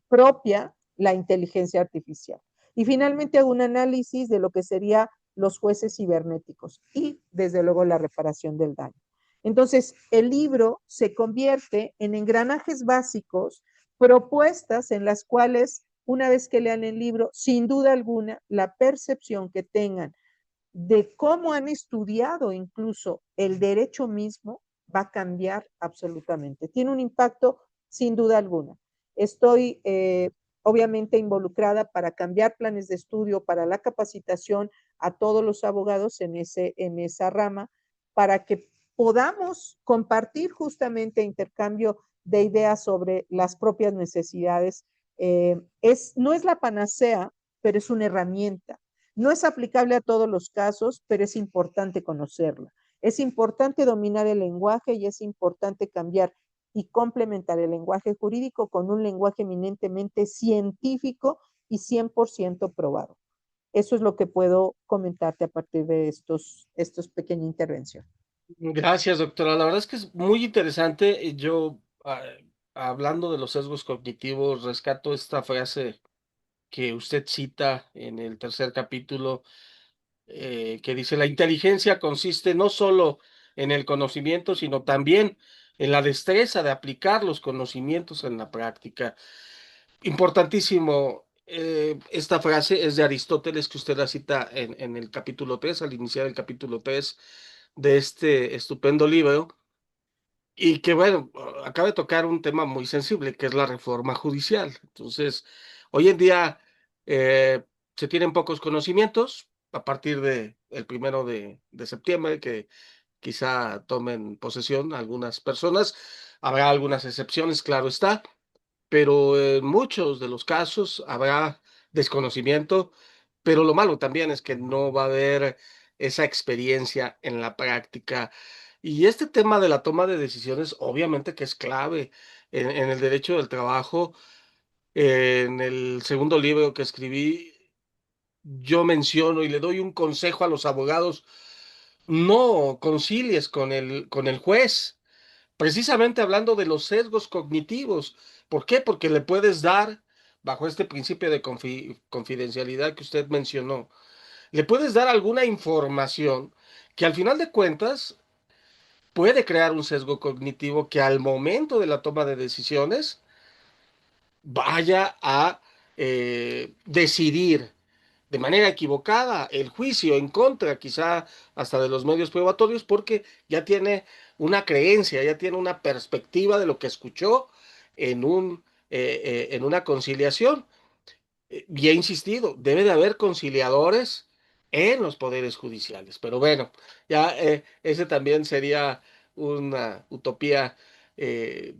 propia la inteligencia artificial? Y finalmente hago un análisis de lo que serían los jueces cibernéticos y, desde luego, la reparación del daño. Entonces, el libro se convierte en engranajes básicos, propuestas en las cuales, una vez que lean el libro, sin duda alguna, la percepción que tengan de cómo han estudiado incluso el derecho mismo va a cambiar absolutamente. Tiene un impacto sin duda alguna. Estoy obviamente involucrada para cambiar planes de estudio, para la capacitación a todos los abogados en esa rama, para que podamos compartir justamente intercambio de ideas sobre las propias necesidades. No es la panacea, pero es una herramienta. No es aplicable a todos los casos, pero es importante conocerla. Es importante dominar el lenguaje y es importante cambiar y complementar el lenguaje jurídico con un lenguaje eminentemente científico y 100% probado. Eso es lo que puedo comentarte a partir de estos pequeñas intervenciones.
Gracias, doctora. La verdad es que es muy interesante. Yo, hablando de los sesgos cognitivos, rescato esta frase que usted cita en el tercer capítulo, que dice, la inteligencia consiste no solo en el conocimiento, sino también en la destreza de aplicar los conocimientos en la práctica. Importantísimo. Esta frase es de Aristóteles, que usted la cita en el capítulo 3, al iniciar el capítulo 3 de este estupendo libro, y que, bueno, acaba de tocar un tema muy sensible, que es la reforma judicial. Entonces, hoy en día se tienen pocos conocimientos a partir de el 1 de septiembre, que quizá tomen posesión algunas personas. Habrá algunas excepciones, claro está, pero en muchos de los casos habrá desconocimiento, pero lo malo también es que no va a haber esa experiencia en la práctica. Y este tema de la toma de decisiones, obviamente que es clave en el derecho del trabajo. En el segundo libro que escribí, yo menciono y le doy un consejo a los abogados: no concilies con el juez, precisamente hablando de los sesgos cognitivos. ¿Por qué? Porque le puedes dar, bajo este principio de confidencialidad que usted mencionó, le puedes dar alguna información que al final de cuentas puede crear un sesgo cognitivo que al momento de la toma de decisiones vaya a decidir de manera equivocada el juicio en contra, quizá hasta de los medios probatorios, porque ya tiene una creencia, ya tiene una perspectiva de lo que escuchó en una conciliación. Y he insistido, debe de haber conciliadores en los poderes judiciales, pero bueno, ya ese también sería una utopía eh,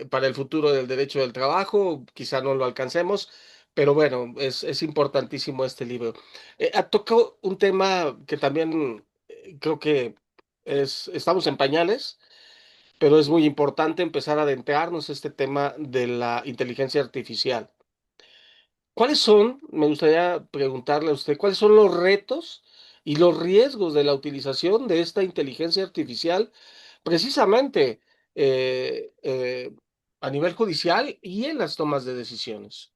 para el futuro del derecho del trabajo. Quizá no lo alcancemos, pero bueno, es importantísimo este libro. Ha tocado un tema que también creo que estamos en pañales, pero es muy importante empezar a adentrarnos en este tema de la inteligencia artificial. ¿Cuáles son, me gustaría preguntarle a usted, cuáles son los retos y los riesgos de la utilización de esta inteligencia artificial precisamente eh, eh, a nivel judicial y en las tomas de decisiones.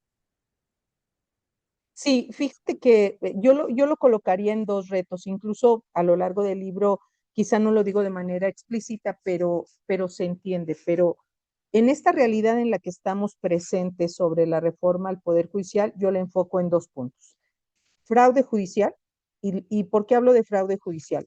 Sí, fíjate que yo lo colocaría en 2 retos, incluso a lo largo del libro, quizá no lo digo de manera explícita, pero se entiende. Pero en esta realidad en la que estamos presentes sobre la reforma al Poder Judicial, yo la enfoco en 2 puntos. Fraude judicial, ¿y por qué hablo de fraude judicial?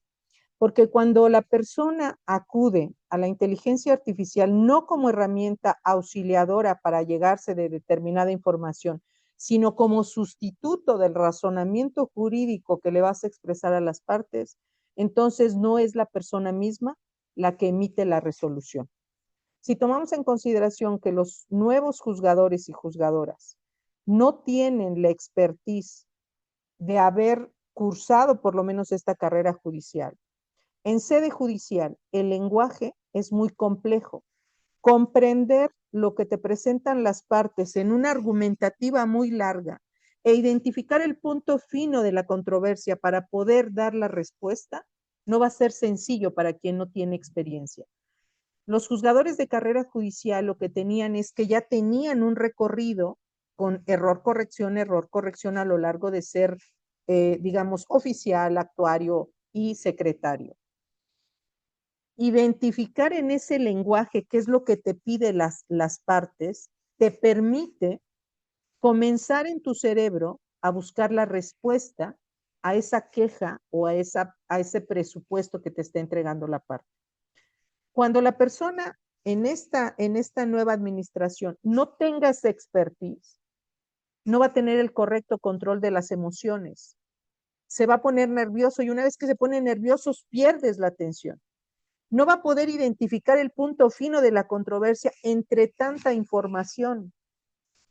Porque cuando la persona acude a la inteligencia artificial no como herramienta auxiliadora para llegarse de determinada información, sino como sustituto del razonamiento jurídico que le vas a expresar a las partes, entonces no es la persona misma la que emite la resolución. Si tomamos en consideración que los nuevos juzgadores y juzgadoras no tienen la expertise de haber cursado por lo menos esta carrera judicial, en sede judicial, el lenguaje es muy complejo. Comprender lo que te presentan las partes en una argumentativa muy larga e identificar el punto fino de la controversia para poder dar la respuesta no va a ser sencillo para quien no tiene experiencia. Los juzgadores de carrera judicial lo que tenían es que ya tenían un recorrido con error, corrección a lo largo de ser, digamos, oficial, actuario y secretario. Identificar en ese lenguaje qué es lo que te pide las partes, te permite comenzar en tu cerebro a buscar la respuesta a esa queja o a ese presupuesto que te está entregando la parte. Cuando la persona en esta nueva administración no tenga esa expertise, no va a tener el correcto control de las emociones, se va a poner nervioso y una vez que se pone nervioso pierdes la atención. No va a poder identificar el punto fino de la controversia entre tanta información.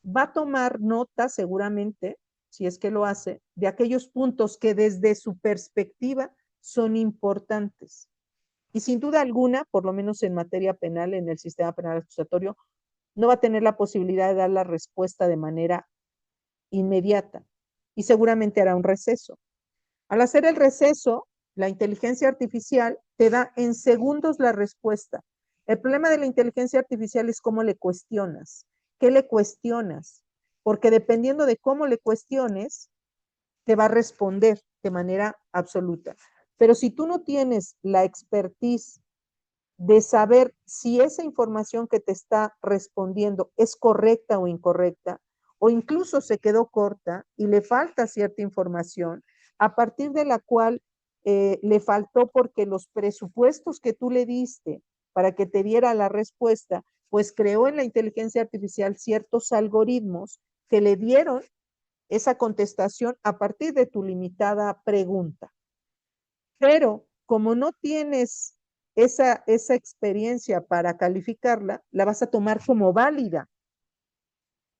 Va a tomar nota seguramente, si es que lo hace, de aquellos puntos que desde su perspectiva son importantes. Y sin duda alguna, por lo menos en materia penal, en el sistema penal acusatorio, no va a tener la posibilidad de dar la respuesta de manera inmediata y seguramente hará un receso. Al hacer el receso, la inteligencia artificial te da en segundos la respuesta. El problema de la inteligencia artificial es cómo le cuestionas. ¿Qué le cuestionas? Porque dependiendo de cómo le cuestiones, te va a responder de manera absoluta. Pero si tú no tienes la expertise de saber si esa información que te está respondiendo es correcta o incorrecta, o incluso se quedó corta y le falta cierta información, a partir de la cual le faltó porque los presupuestos que tú le diste para que te diera la respuesta, pues creó en la inteligencia artificial ciertos algoritmos que le dieron esa contestación a partir de tu limitada pregunta. Pero como no tienes esa experiencia para calificarla, la vas a tomar como válida.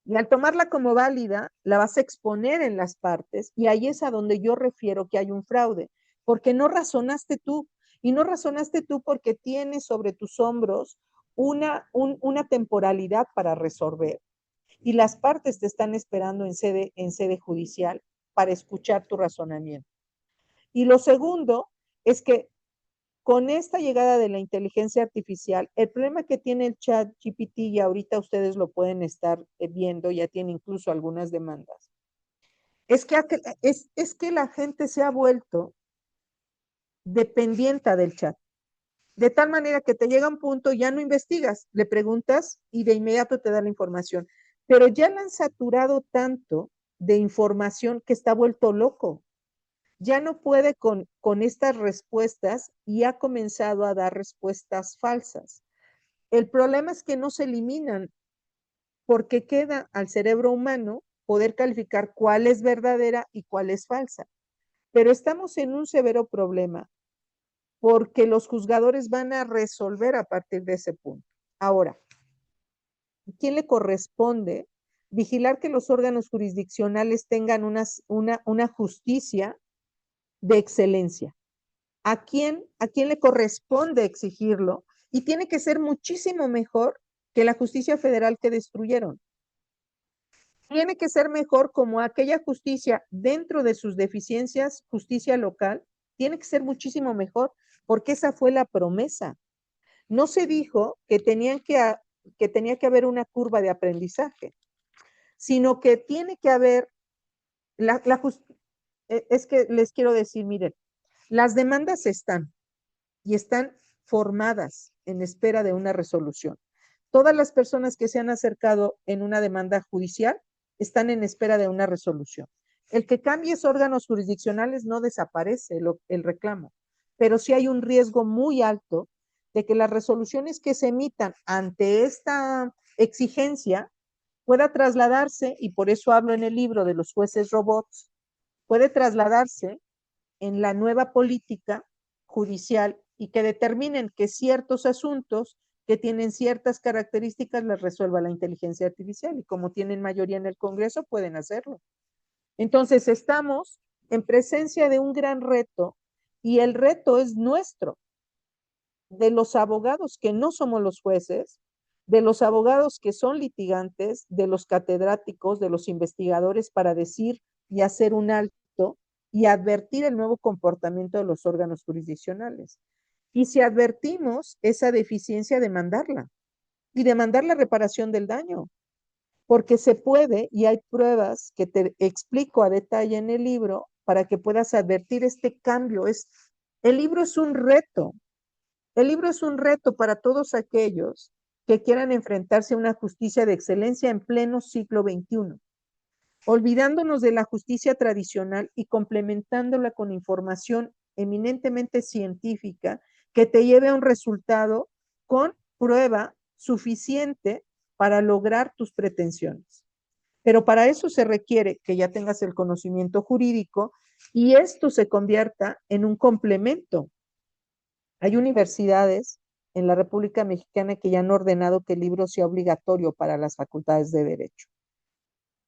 Y al tomarla como válida, la vas a exponer en las partes y ahí es a donde yo refiero que hay un fraude, porque no razonaste tú. Y no razonaste tú porque tienes sobre tus hombros una temporalidad para resolver. Y las partes te están esperando en sede judicial para escuchar tu razonamiento. Y lo segundo es que con esta llegada de la inteligencia artificial, el problema que tiene el chat GPT, y ahorita ustedes lo pueden estar viendo, ya tiene incluso algunas demandas, es que la gente se ha vuelto dependiente del chat. De tal manera que te llega un punto, ya no investigas, le preguntas y de inmediato te da la información. Pero ya la han saturado tanto de información que está vuelto loco. Ya no puede con estas respuestas y ha comenzado a dar respuestas falsas. El problema es que no se eliminan porque queda al cerebro humano poder calificar cuál es verdadera y cuál es falsa. Pero estamos en un severo problema porque los juzgadores van a resolver a partir de ese punto. Ahora, ¿a quién le corresponde vigilar que los órganos jurisdiccionales tengan una justicia de excelencia? ¿A quién le corresponde exigirlo? Y tiene que ser muchísimo mejor que la justicia federal que destruyeron. Tiene que ser mejor como aquella justicia dentro de sus deficiencias, justicia local, tiene que ser muchísimo mejor porque esa fue la promesa. No se dijo que, que tenía que haber una curva de aprendizaje, sino que tiene que haber, la, la es que les quiero decir, miren, las demandas están y están formadas en espera de una resolución. Todas las personas que se han acercado en una demanda judicial están en espera de una resolución. El que cambies órganos jurisdiccionales no desaparece el reclamo, pero sí hay un riesgo muy alto de que las resoluciones que se emitan ante esta exigencia pueda trasladarse, y por eso hablo en el libro de los jueces robots, puede trasladarse en la nueva política judicial y que determinen que ciertos asuntos que tienen ciertas características las resuelva la inteligencia artificial y como tienen mayoría en el Congreso pueden hacerlo. Entonces estamos en presencia de un gran reto y el reto es nuestro, de los abogados que no somos los jueces, de los abogados que son litigantes, de los catedráticos, de los investigadores para decir y hacer un alto y advertir el nuevo comportamiento de los órganos jurisdiccionales. Y si advertimos esa deficiencia, demandarla y demandar la reparación del daño, porque se puede y hay pruebas que te explico a detalle en el libro para que puedas advertir este cambio. El libro es un reto, el libro es un reto para todos aquellos que quieran enfrentarse a una justicia de excelencia en pleno siglo XXI, olvidándonos de la justicia tradicional y complementándola con información eminentemente científica que te lleve a un resultado con prueba suficiente para lograr tus pretensiones. Pero para eso se requiere que ya tengas el conocimiento jurídico y esto se convierta en un complemento. Hay universidades en la República Mexicana que ya han ordenado que el libro sea obligatorio para las facultades de Derecho.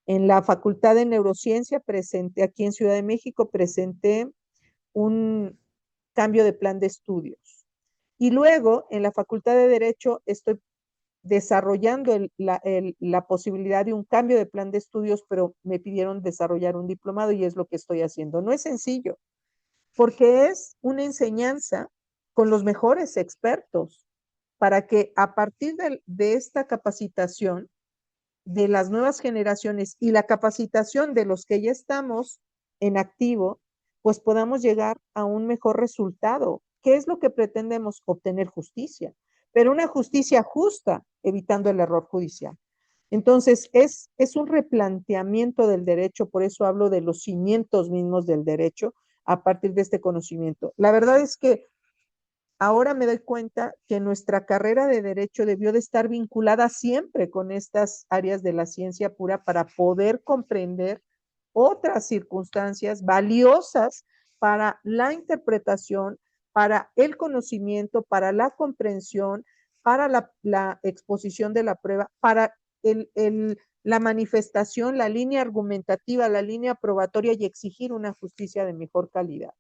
En la Facultad de Neurociencia presenté, aquí en Ciudad de México, presenté un cambio de plan de estudios. Y luego, en la Facultad de Derecho, estoy desarrollando la posibilidad de un cambio de plan de estudios, pero me pidieron desarrollar un diplomado y es lo que estoy haciendo. No es sencillo, porque es una enseñanza con los mejores expertos para que a partir de esta capacitación de las nuevas generaciones y la capacitación de los que ya estamos en activo, pues podamos llegar a un mejor resultado. ¿Qué es lo que pretendemos? Obtener justicia, pero una justicia justa, evitando el error judicial. Entonces, es un replanteamiento del derecho, por eso hablo de los cimientos mismos del derecho a partir de este conocimiento. La verdad es que ahora me doy cuenta que nuestra carrera de derecho debió de estar vinculada siempre con estas áreas de la ciencia pura para poder comprender otras circunstancias valiosas para la interpretación, para el conocimiento, para la comprensión, para la exposición de la prueba, para la manifestación, la línea argumentativa, la línea probatoria y exigir una justicia de mejor calidad.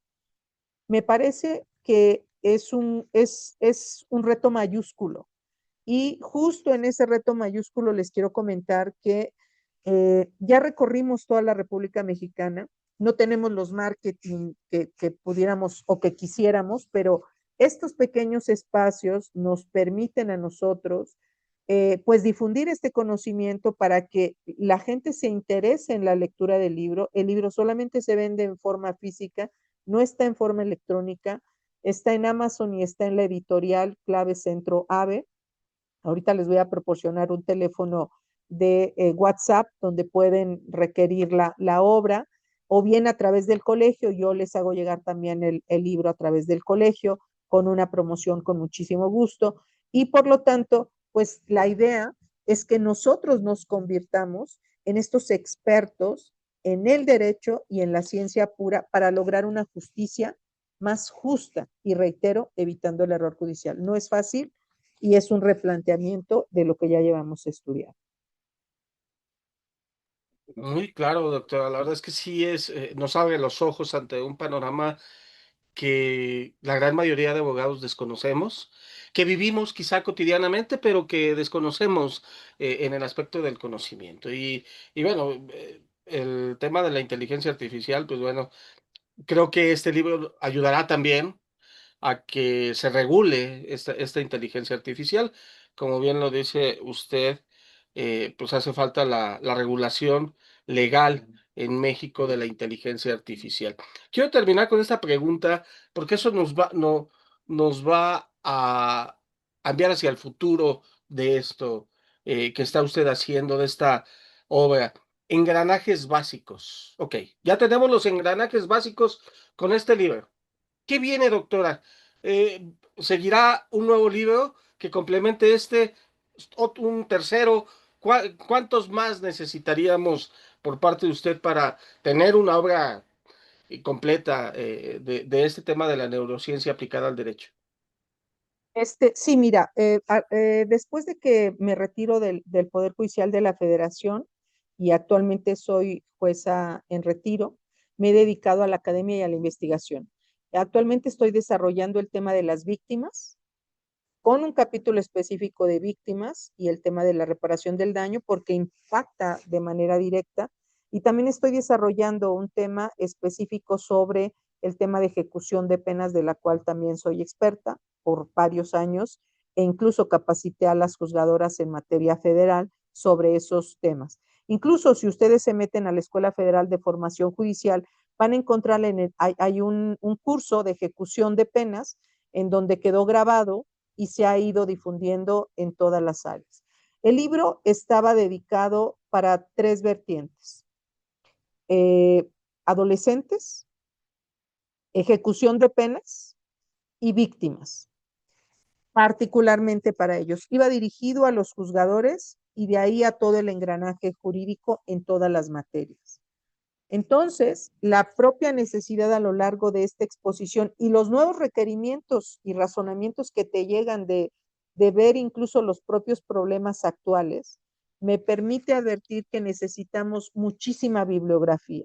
Me parece que es un reto mayúsculo. Y justo en ese reto mayúsculo les quiero comentar que ya recorrimos toda la República Mexicana, no tenemos los marketing que pudiéramos o que quisiéramos, pero estos pequeños espacios nos permiten a nosotros pues difundir este conocimiento para que la gente se interese en la lectura del libro. El libro solamente se vende en forma física, no está en forma electrónica, está en Amazon y está en la editorial Clave Centro AVE. Ahorita les voy a proporcionar un teléfono de WhatsApp donde pueden requerir la obra o bien a través del colegio. Yo les hago llegar también el libro a través del colegio con una promoción con muchísimo gusto. Y por lo tanto, pues la idea es que nosotros nos convirtamos en estos expertos en el derecho y en la ciencia pura para lograr una justicia más justa y reitero, evitando el error judicial. No es fácil, y es un replanteamiento de lo que ya llevamos estudiando.
Muy claro, doctora. La verdad es que sí nos abre los ojos ante un panorama que la gran mayoría de abogados desconocemos, que vivimos quizá cotidianamente, pero que desconocemos en el aspecto del conocimiento. Y bueno, el tema de la inteligencia artificial, pues bueno, creo que este libro ayudará también a que se regule esta inteligencia artificial. Como bien lo dice usted, pues hace falta la regulación legal en México de la inteligencia artificial. Quiero terminar con esta pregunta porque eso nos va a enviar hacia el futuro de esto que está usted haciendo, de esta obra. Engranajes básicos. Ok, ya tenemos los engranajes básicos con este libro. ¿Qué viene, doctora? ¿Seguirá un nuevo libro que complemente este, un tercero? ¿Cuántos más necesitaríamos por parte de usted para tener una obra completa de este tema de la neurociencia aplicada al derecho?
Sí, mira, después de que me retiro del Poder Judicial de la Federación y actualmente soy jueza en retiro, me he dedicado a la academia y a la investigación. Actualmente estoy desarrollando el tema de las víctimas, con un capítulo específico de víctimas y el tema de la reparación del daño, porque impacta de manera directa. Y también estoy desarrollando un tema específico sobre el tema de ejecución de penas, de la cual también soy experta por varios años, e incluso capacité a las juzgadoras en materia federal sobre esos temas. Incluso si ustedes se meten a la Escuela Federal de Formación Judicial, van a encontrar hay un curso de ejecución de penas en donde quedó grabado y se ha ido difundiendo en todas las áreas. El libro estaba dedicado para tres vertientes: eh, adolescentes, ejecución de penas y víctimas, particularmente para ellos. Iba dirigido a los juzgadores y de ahí a todo el engranaje jurídico en todas las materias. Entonces, la propia necesidad a lo largo de esta exposición y los nuevos requerimientos y razonamientos que te llegan de ver incluso los propios problemas actuales, me permite advertir que necesitamos muchísima bibliografía.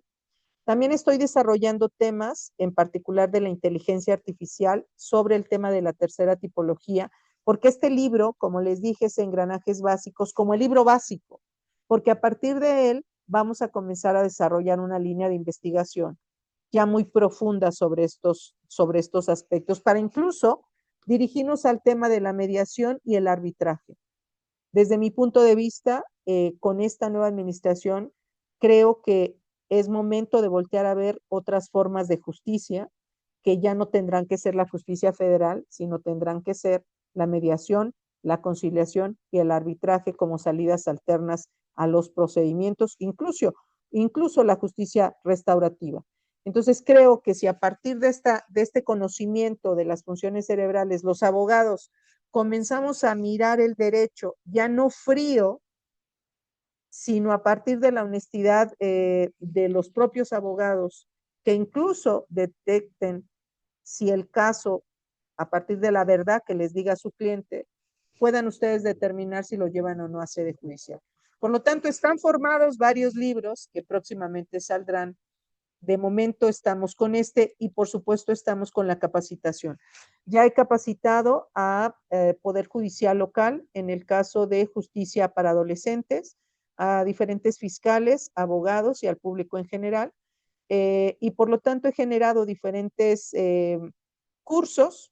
También estoy desarrollando temas, en particular de la inteligencia artificial, sobre el tema de la tercera tipología, porque este libro, como les dije, es Engranajes Básicos, como el libro básico, porque a partir de él vamos a comenzar a desarrollar una línea de investigación ya muy profunda sobre estos aspectos, para incluso dirigirnos al tema de la mediación y el arbitraje. Desde mi punto de vista, con esta nueva administración, creo que es momento de voltear a ver otras formas de justicia, que ya no tendrán que ser la justicia federal, sino tendrán que ser la mediación, la conciliación y el arbitraje como salidas alternas a los procedimientos, incluso la justicia restaurativa. Entonces creo que si a partir de este conocimiento de las funciones cerebrales, los abogados comenzamos a mirar el derecho ya no frío, sino a partir de la honestidad de los propios abogados, que incluso detecten si el caso, a partir de la verdad que les diga su cliente, puedan ustedes determinar si lo llevan o no a sede judicial. Por lo tanto, están formados varios libros que próximamente saldrán. De momento estamos con este y por supuesto estamos con la capacitación. Ya he capacitado a Poder Judicial local en el caso de justicia para adolescentes, a diferentes fiscales, abogados y al público en general. Y por lo tanto he generado diferentes cursos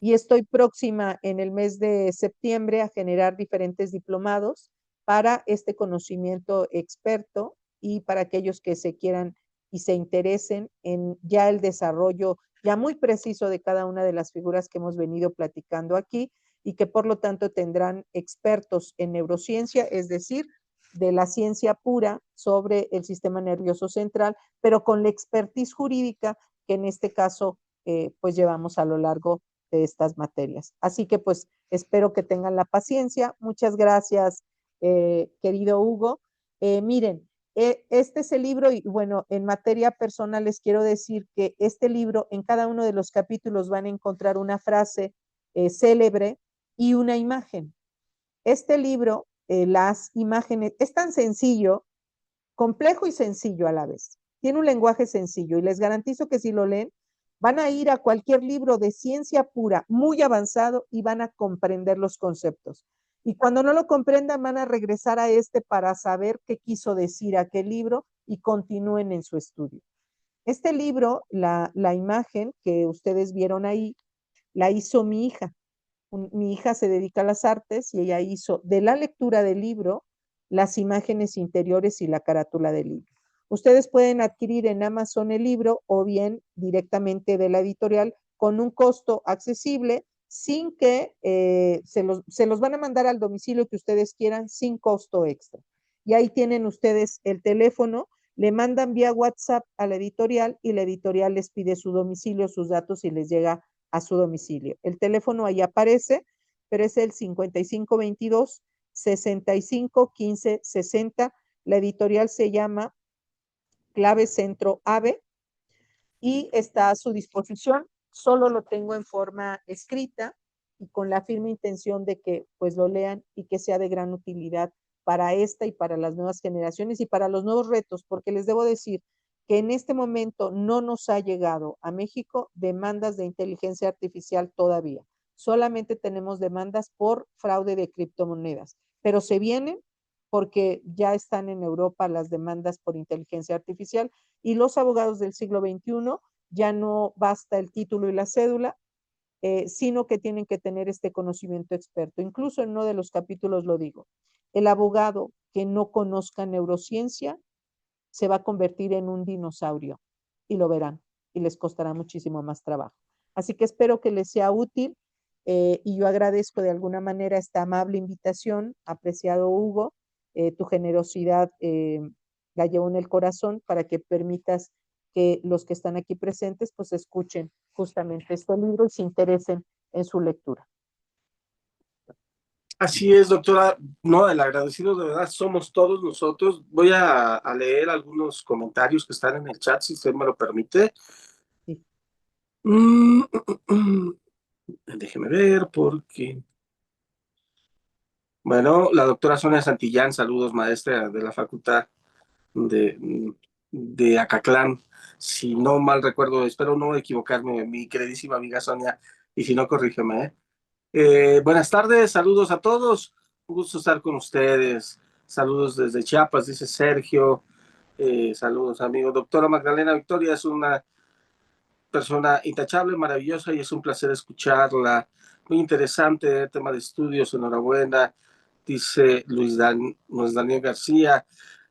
y estoy próxima en el mes de septiembre a generar diferentes diplomados para este conocimiento experto y para aquellos que se quieran y se interesen en ya el desarrollo ya muy preciso de cada una de las figuras que hemos venido platicando aquí y que por lo tanto tendrán expertos en neurociencia, es decir, de la ciencia pura sobre el sistema nervioso central, pero con la expertise jurídica que en este caso pues llevamos a lo largo de estas materias. Así que pues espero que tengan la paciencia. Muchas gracias, querido Hugo. Miren, este es el libro y bueno, en materia personal les quiero decir que este libro, en cada uno de los capítulos van a encontrar una frase célebre y una imagen. Este libro, las imágenes, es tan sencillo, complejo y sencillo a la vez. Tiene un lenguaje sencillo y les garantizo que si lo leen, van a ir a cualquier libro de ciencia pura, muy avanzado, y van a comprender los conceptos. Y cuando no lo comprendan, van a regresar a este para saber qué quiso decir aquel libro y continúen en su estudio. Este libro, la imagen que ustedes vieron ahí, la hizo mi hija. Mi hija se dedica a las artes y ella hizo de la lectura del libro las imágenes interiores y la carátula del libro. Ustedes pueden adquirir en Amazon el libro o bien directamente de la editorial con un costo accesible sin que se los van a mandar al domicilio que ustedes quieran sin costo extra. Y ahí tienen ustedes el teléfono, le mandan vía WhatsApp a la editorial y la editorial les pide su domicilio, sus datos y les llega a su domicilio. El teléfono ahí aparece, pero es el 5522 65 15 60. La editorial se llama Clave Centro AVE y está a su disposición. Solo lo tengo en forma escrita y con la firme intención de que pues lo lean y que sea de gran utilidad para esta y para las nuevas generaciones y para los nuevos retos, porque les debo decir que en este momento no nos ha llegado a México demandas de inteligencia artificial todavía. Solamente tenemos demandas por fraude de criptomonedas, pero se vienen porque ya están en Europa las demandas por inteligencia artificial y los abogados del siglo XXI ya no basta el título y la cédula, sino que tienen que tener este conocimiento experto. Incluso en uno de los capítulos lo digo. El abogado que no conozca neurociencia se va a convertir en un dinosaurio y lo verán y les costará muchísimo más trabajo. Así que espero que les sea útil y yo agradezco de alguna manera esta amable invitación, apreciado Hugo, tu generosidad la llevo en el corazón para que permitas que los que están aquí presentes pues escuchen justamente este libro y se interesen en su lectura.
Así es, doctora. No, el agradecido de verdad somos todos nosotros. Voy a leer algunos comentarios que están en el chat, si usted me lo permite.
Sí.
Déjeme ver, porque... Bueno, la doctora Sonia Santillán, saludos, maestra de la Facultad de Acatlán. Si no mal recuerdo, espero no equivocarme, mi queridísima amiga Sonia, y si no, corrígeme, ¿eh? Buenas tardes, saludos a todos. Un gusto estar con ustedes. Saludos desde Chiapas, dice Sergio. Saludos, amigo. Doctora Magdalena Victoria es una persona intachable, maravillosa y es un placer escucharla. Muy interesante tema de estudios, enhorabuena, dice Luis Daniel García.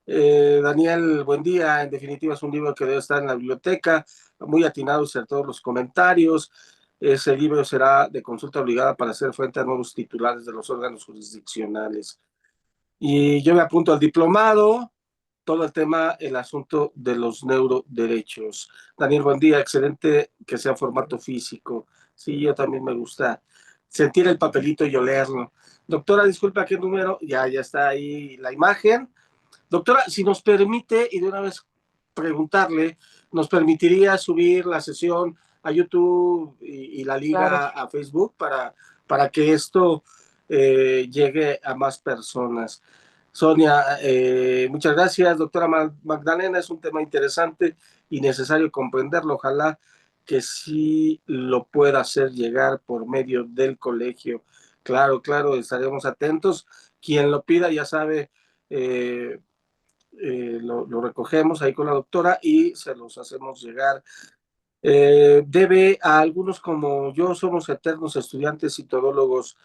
Daniel, buen día. En definitiva, es un libro que debe estar en la biblioteca, muy atinados en todos los comentarios. Ese libro será de consulta obligada para hacer frente a nuevos titulares de los órganos jurisdiccionales. Y yo me apunto al diplomado, todo el tema, el asunto de los neuroderechos. Daniel, buen día, excelente que sea formato físico. Sí, yo también me gusta sentir el papelito y olerlo. Doctora, disculpa, ¿qué número? Ya está ahí la imagen. Doctora, si nos permite, y de una vez preguntarle, ¿nos permitiría subir la sesión a YouTube y la
Claro.
liga a Facebook para que esto llegue a más personas? Sonia, muchas gracias, doctora Magdalena. Es un tema interesante y necesario comprenderlo. Ojalá que sí lo pueda hacer llegar por medio del colegio. Claro, claro, estaremos atentos. Quien lo pida ya sabe, lo recogemos ahí con la doctora y se los hacemos llegar. Debe a algunos como yo, somos eternos estudiantes y todólogos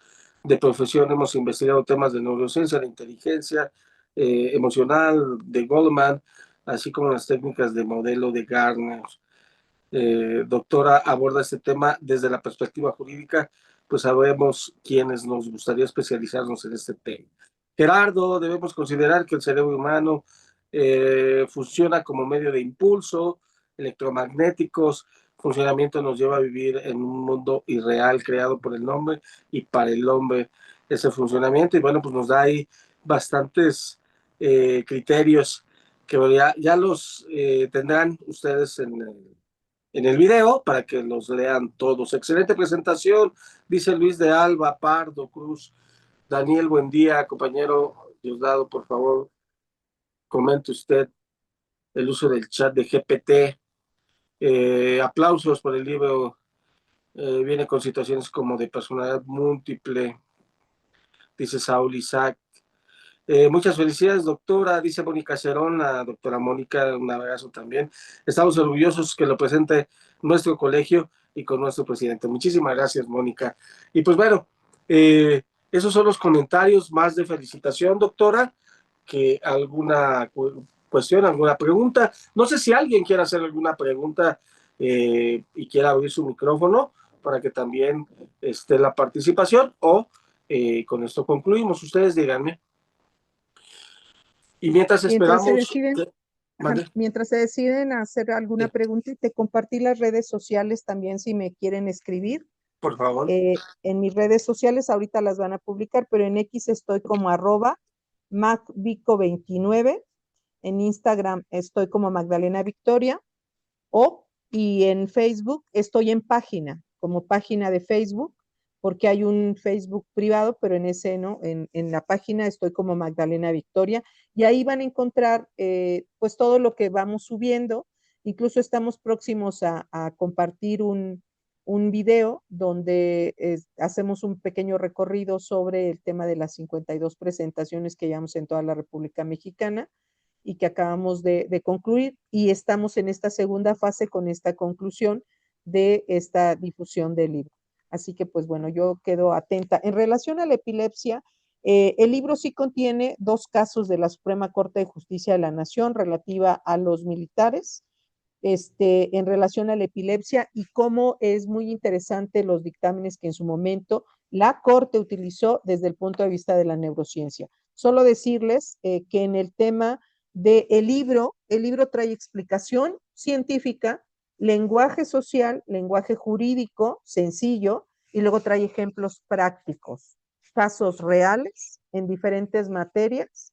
de profesión, hemos investigado temas de neurociencia, de inteligencia emocional, de Goldman, así como las técnicas de modelo de Garner. Doctora aborda este tema desde la perspectiva jurídica, pues sabemos quienes nos gustaría especializarnos en este tema. Gerardo, debemos considerar que el cerebro humano funciona como medio de impulso, electromagnéticos, funcionamiento nos lleva a vivir en un mundo irreal creado por el hombre y para el hombre ese funcionamiento, y bueno, pues nos da ahí bastantes criterios que ya los tendrán ustedes en el video para que los lean todos. Excelente presentación, dice Luis de Alba, Pardo, Cruz. Daniel, buen día, compañero Diosdado, por favor, comente usted el uso del chat de GPT. Aplausos por el libro. Viene con situaciones como de personalidad múltiple, dice Saúl Isaac. Muchas felicidades, doctora, dice Mónica Cerón, la doctora Mónica, un abrazo también. Estamos orgullosos que lo presente nuestro colegio y con nuestro presidente. Muchísimas gracias, Mónica. Y pues bueno, esos son los comentarios más de felicitación, doctora, que alguna cuestión, alguna pregunta. No sé si alguien quiere hacer alguna pregunta y quiera abrir su micrófono para que también esté la participación o con esto concluimos. Ustedes díganme. Y mientras
Mientras se
esperamos,
deciden, ajá,
mande,
mientras se deciden a hacer alguna
sí,
pregunta, y te compartí las redes sociales también si me quieren escribir.
por favor.
En mis redes sociales ahorita las van a publicar, pero en X estoy como @macvico29, en Instagram estoy como Magdalena Victoria, y en Facebook estoy en página, como página de Facebook, porque hay un Facebook privado, pero en ese no, en la página estoy como Magdalena Victoria, y ahí van a encontrar pues todo lo que vamos subiendo. Incluso estamos próximos a compartir un video donde hacemos un pequeño recorrido sobre el tema de las 52 presentaciones que llevamos en toda la República Mexicana y que acabamos de concluir, y estamos en esta segunda fase con esta conclusión de esta difusión del libro. Así que pues bueno, yo quedo atenta. En relación a la epilepsia, el libro sí contiene 2 casos de la Suprema Corte de Justicia de la Nación relativa a los militares, en relación a la epilepsia, y cómo es muy interesante los dictámenes que en su momento la Corte utilizó desde el punto de vista de la neurociencia. Solo decirles que en el tema del el libro trae explicación científica, lenguaje social, lenguaje jurídico sencillo, y luego trae ejemplos prácticos, casos reales en diferentes materias,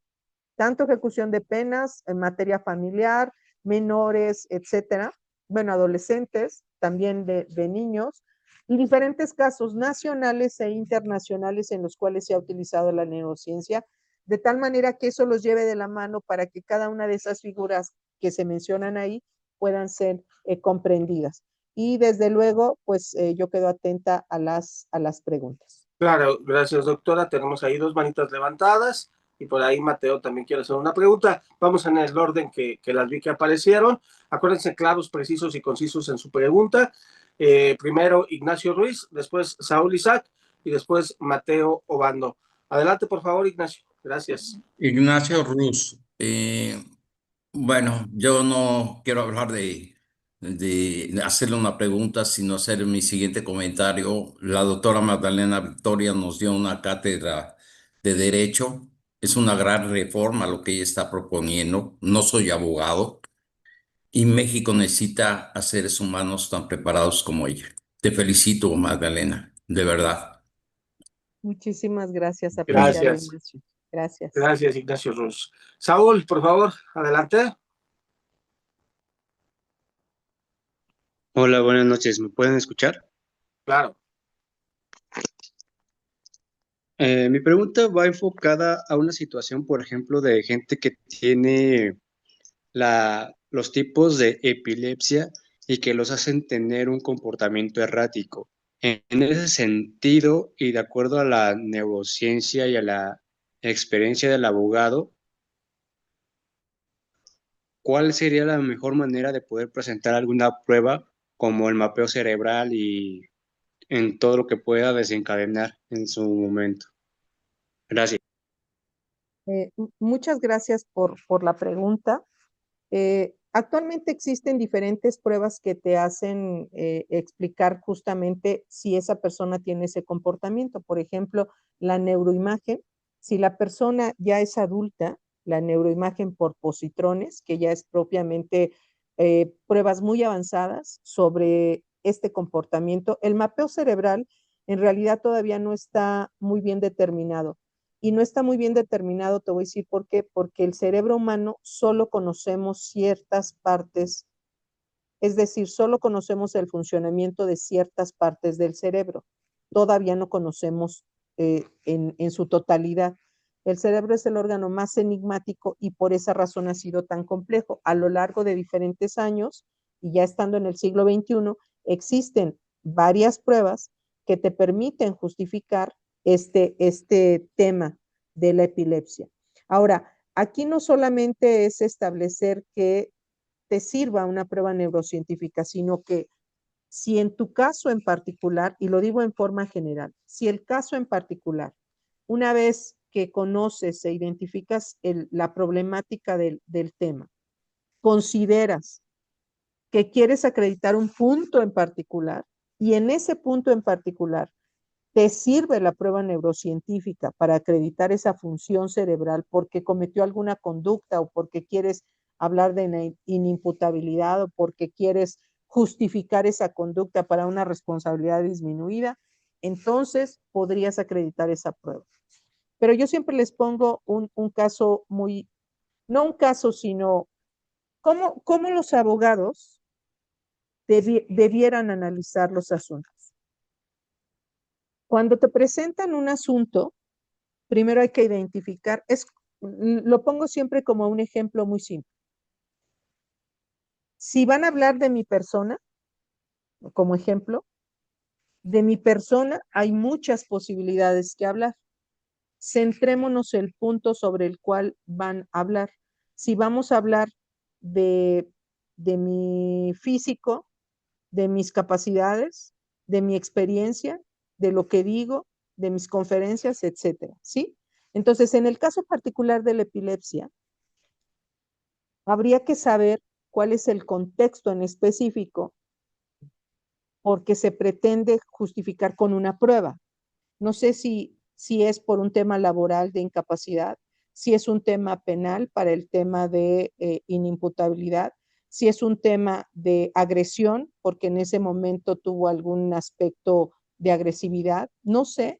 tanto ejecución de penas en materia familiar, menores, etcétera, bueno, adolescentes, también de niños, y diferentes casos nacionales e internacionales en los cuales se ha utilizado la neurociencia, de tal manera que eso los lleve de la mano para que cada una de esas figuras que se mencionan ahí puedan ser comprendidas. Y desde luego, pues yo quedo atenta a las preguntas.
Claro, gracias, doctora. Tenemos ahí dos manitas levantadas y por ahí Mateo también quiere hacer una pregunta. Vamos en el orden que las vi que aparecieron. Acuérdense, claros, precisos y concisos en su pregunta. Primero Ignacio Ruiz, después Saúl Isaac y después Mateo Obando. Adelante, por favor, Ignacio. Gracias.
Ignacio Ruz, bueno, yo no quiero hablar de hacerle una pregunta, sino hacer mi siguiente comentario. La doctora Magdalena Victoria nos dio una cátedra de Derecho. Es una gran reforma lo que ella está proponiendo. No soy abogado y México necesita a seres humanos tan preparados como ella. Te felicito, Magdalena, de verdad.
Muchísimas gracias, apreciado
Gracias.
Ignacio. Gracias.
Gracias, Ignacio Ruiz. Saúl, por favor, adelante.
Hola, buenas noches. ¿Me pueden escuchar?
Claro.
Mi pregunta va enfocada a una situación, por ejemplo, de gente que tiene los tipos de epilepsia y que los hacen tener un comportamiento errático. En ese sentido, y de acuerdo a la neurociencia y a la experiencia del abogado, ¿cuál sería la mejor manera de poder presentar alguna prueba como el mapeo cerebral y en todo lo que pueda desencadenar en su momento? Gracias.
Muchas gracias por la pregunta. Actualmente existen diferentes pruebas que te hacen explicar justamente si esa persona tiene ese comportamiento. Por ejemplo, la neuroimagen. Si la persona ya es adulta, la neuroimagen por positrones, que ya es propiamente pruebas muy avanzadas sobre este comportamiento. El mapeo cerebral en realidad todavía no está muy bien determinado. Y no está muy bien determinado, te voy a decir por qué, porque el cerebro humano solo conocemos ciertas partes, es decir, solo conocemos el funcionamiento de ciertas partes del cerebro. Todavía no conocemos en su totalidad. El cerebro es el órgano más enigmático y por esa razón ha sido tan complejo. A lo largo de diferentes años, y ya estando en el siglo XXI, existen varias pruebas que te permiten justificar este tema de la epilepsia. Ahora, aquí no solamente es establecer que te sirva una prueba neurocientífica, sino que si en tu caso en particular, y lo digo en forma general, si el caso en particular, una vez que conoces e identificas la problemática del tema, consideras que quieres acreditar un punto en particular y en ese punto en particular te sirve la prueba neurocientífica para acreditar esa función cerebral porque cometió alguna conducta o porque quieres hablar de inimputabilidad o porque quieres justificar esa conducta para una responsabilidad disminuida, entonces podrías acreditar esa prueba. Pero yo siempre les pongo un caso muy, no un caso, sino cómo los abogados debieran analizar los asuntos. Cuando te presentan un asunto, primero hay que identificar, lo pongo siempre como un ejemplo muy simple. Si van a hablar de mi persona, como ejemplo, de mi persona hay muchas posibilidades que hablar. Centrémonos el punto sobre el cual van a hablar. Si vamos a hablar de mi físico, de mis capacidades, de mi experiencia, de lo que digo, de mis conferencias, etcétera, ¿sí? Entonces, en el caso particular de la epilepsia, habría que saber cuál es el contexto en específico porque se pretende justificar con una prueba. No sé si es por un tema laboral de incapacidad, si es un tema penal para el tema de inimputabilidad, si es un tema de agresión, porque en ese momento tuvo algún aspecto de agresividad, no sé,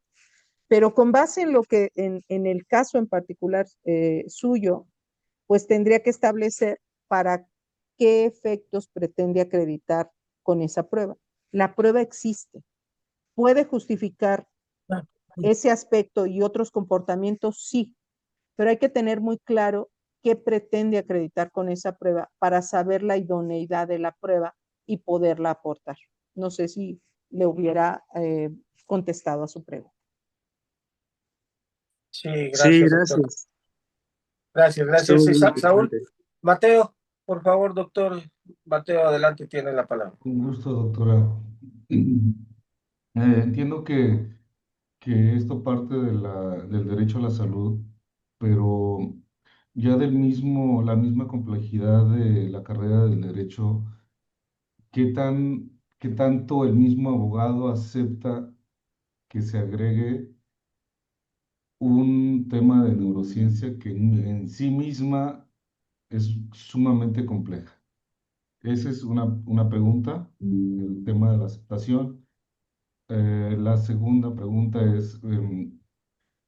pero con base en lo que en el caso en particular suyo, pues tendría que establecer para qué efectos pretende acreditar con esa prueba. La prueba existe, puede justificar ese aspecto y otros comportamientos, sí, pero hay que tener muy claro qué pretende acreditar con esa prueba para saber la idoneidad de la prueba y poderla aportar. No sé si le hubiera contestado a su pregunta.
Sí,
Sí,
gracias, doctor.
gracias.
Gracias, gracias.
Estuvo
Sí,
muy
Saúl,
interesante.
Mateo, por favor, doctor. Mateo, adelante, tiene la palabra.
Un gusto, doctora. Entiendo que esto parte de del derecho a la salud, pero ya la misma complejidad de la carrera del derecho, ¿qué tanto el mismo abogado acepta que se agregue un tema de neurociencia que en sí misma es sumamente compleja? Esa es una pregunta, el tema de la aceptación. La segunda pregunta es,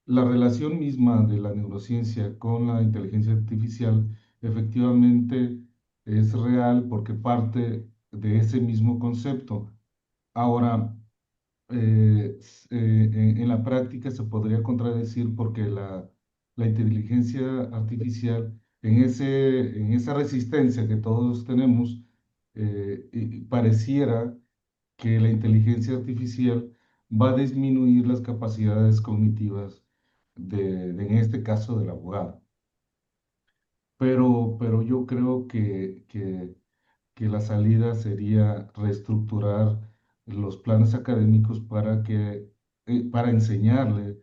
la relación misma de la neurociencia con la inteligencia artificial efectivamente es real porque parte de ese mismo concepto. Ahora, en la práctica se podría contradecir porque la inteligencia artificial, en esa resistencia que todos tenemos, y pareciera que la inteligencia artificial va a disminuir las capacidades cognitivas en este caso del abogado. Pero yo creo que la salida sería reestructurar los planes académicos para enseñarle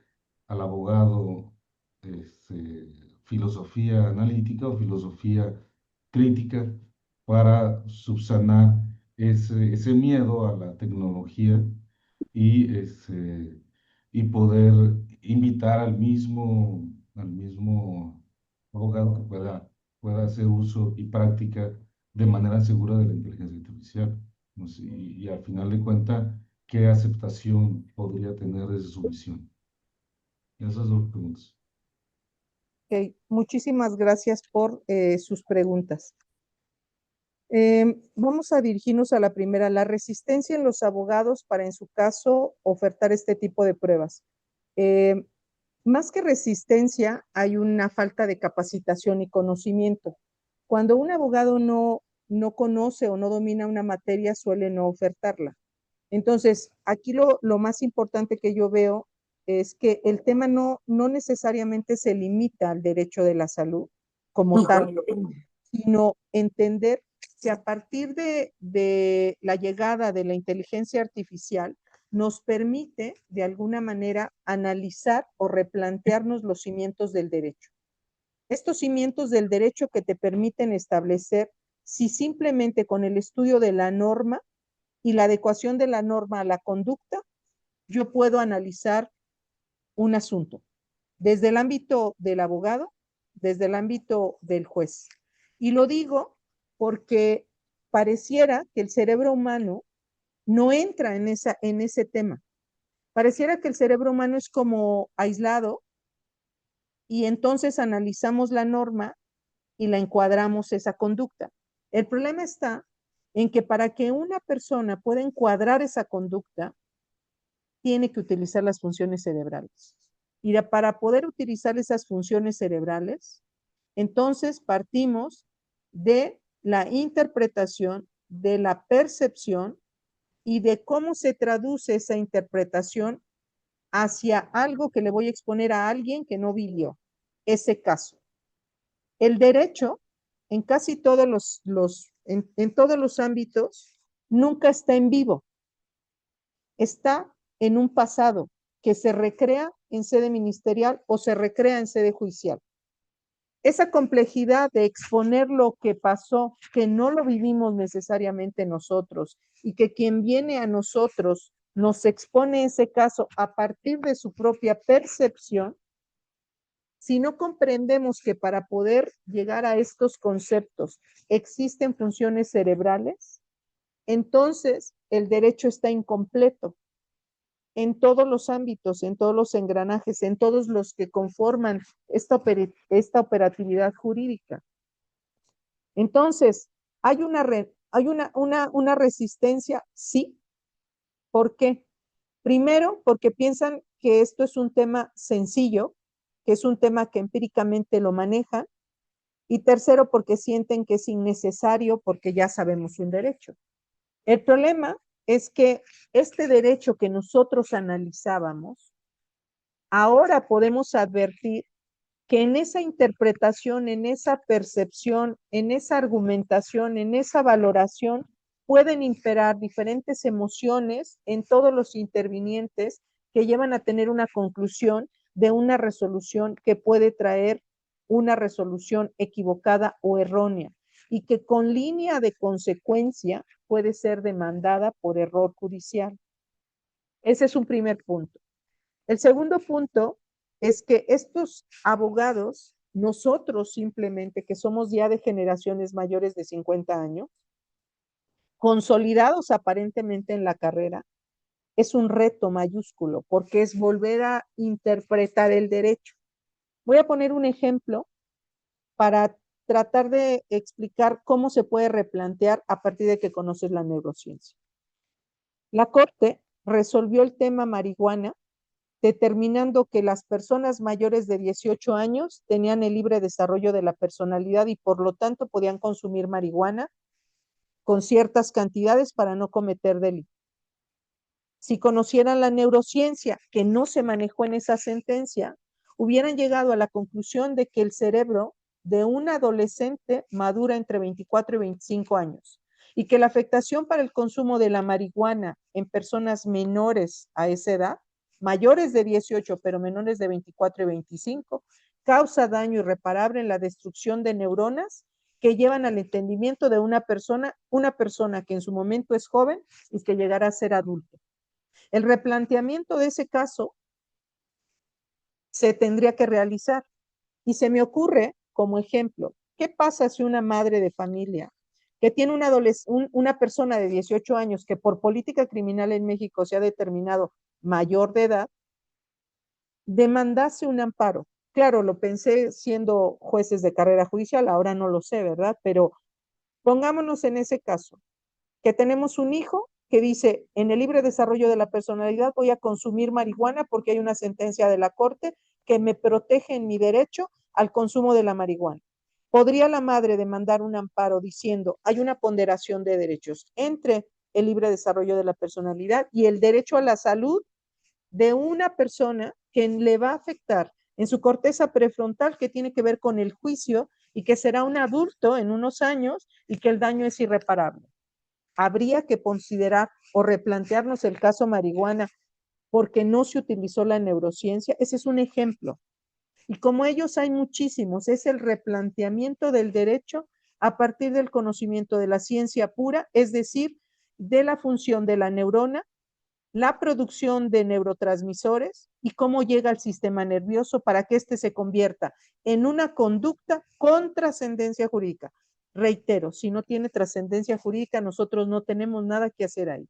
al abogado filosofía analítica o filosofía crítica para subsanar ese miedo a la tecnología y, y poder invitar al mismo abogado que pueda hacer uso y práctica de manera segura de la inteligencia artificial. No sé, y al final de cuentas, ¿qué aceptación podría tener desde su visión? Esas dos preguntas.
Okay. Muchísimas gracias por sus preguntas. Vamos a dirigirnos a la primera, la resistencia en los abogados para, en su caso, ofertar este tipo de pruebas. Más que resistencia, hay una falta de capacitación y conocimiento. Cuando un abogado no conoce o no domina una materia, suele no ofertarla. Entonces, aquí lo más importante que yo veo es que el tema no necesariamente se limita al derecho de la salud como tal, sino entender que a partir de la llegada de la inteligencia artificial nos permite de alguna manera analizar o replantearnos los cimientos del derecho. Estos cimientos del derecho que te permiten establecer si simplemente con el estudio de la norma y la adecuación de la norma a la conducta, yo puedo analizar un asunto, desde el ámbito del abogado, desde el ámbito del juez. Y lo digo porque pareciera que el cerebro humano no entra en ese tema. Pareciera que el cerebro humano es como aislado y entonces analizamos la norma y la encuadramos esa conducta. El problema está en que para que una persona pueda encuadrar esa conducta, tiene que utilizar las funciones cerebrales. Y para poder utilizar esas funciones cerebrales, entonces partimos de la interpretación, de la percepción y de cómo se traduce esa interpretación hacia algo que le voy a exponer a alguien que no vivió ese caso. El derecho, en casi todos en todos los ámbitos, nunca está en vivo. Está en un pasado que se recrea en sede ministerial o se recrea en sede judicial. Esa complejidad de exponer lo que pasó, que no lo vivimos necesariamente nosotros y que quien viene a nosotros nos expone ese caso a partir de su propia percepción, si no comprendemos que para poder llegar a estos conceptos existen funciones cerebrales, entonces el derecho está incompleto en todos los ámbitos, en todos los engranajes, en todos los que conforman esta operatividad jurídica. Entonces, ¿hay una resistencia? Sí. ¿Por qué? Primero, porque piensan que esto es un tema sencillo, que es un tema que empíricamente lo manejan. Y tercero, porque sienten que es innecesario porque ya sabemos un derecho. El problema es que este derecho que nosotros analizábamos, ahora podemos advertir que en esa interpretación, en esa percepción, en esa argumentación, en esa valoración, pueden imperar diferentes emociones en todos los intervinientes que llevan a tener una conclusión de una resolución que puede traer una resolución equivocada o errónea y que con línea de consecuencia puede ser demandada por error judicial. Ese es un primer punto. El segundo punto es que estos abogados, nosotros simplemente, que somos ya de generaciones mayores de 50 años, consolidados aparentemente en la carrera, es un reto mayúsculo porque es volver a interpretar el derecho. Voy a poner un ejemplo para tratar de explicar cómo se puede replantear a partir de que conoces la neurociencia. La Corte resolvió el tema marihuana determinando que las personas mayores de 18 años tenían el libre desarrollo de la personalidad y por lo tanto podían consumir marihuana con ciertas cantidades para no cometer delito. Si conocieran la neurociencia, que no se manejó en esa sentencia, hubieran llegado a la conclusión de que el cerebro de un adolescente madura entre 24 y 25 años y que la afectación para el consumo de la marihuana en personas menores a esa edad, mayores de 18 pero menores de 24 y 25, causa daño irreparable en la destrucción de neuronas que llevan al entendimiento de una persona que en su momento es joven y que llegará a ser adulto. El replanteamiento de ese caso se tendría que realizar. Y se me ocurre como ejemplo, ¿qué pasa si una madre de familia que tiene una persona de 18 años que por política criminal en México se ha determinado mayor de edad, demandase un amparo? Claro, lo pensé siendo jueces de carrera judicial, ahora no lo sé, ¿verdad? Pero pongámonos en ese caso, que tenemos un hijo que dice, en el libre desarrollo de la personalidad voy a consumir marihuana porque hay una sentencia de la Corte que me protege en mi derecho al consumo de la marihuana. ¿Podría la madre demandar un amparo diciendo, hay una ponderación de derechos entre el libre desarrollo de la personalidad y el derecho a la salud de una persona que le va a afectar en su corteza prefrontal, que tiene que ver con el juicio y que será un adulto en unos años y que el daño es irreparable. Habría que considerar o replantearnos el caso marihuana porque no se utilizó la neurociencia. Ese es un ejemplo. Y como ellos hay muchísimos, es el replanteamiento del derecho a partir del conocimiento de la ciencia pura, es decir, de la función de la neurona, la producción de neurotransmisores y cómo llega al sistema nervioso para que éste se convierta en una conducta con trascendencia jurídica. Reitero, si no tiene trascendencia jurídica, nosotros no tenemos nada que hacer ahí.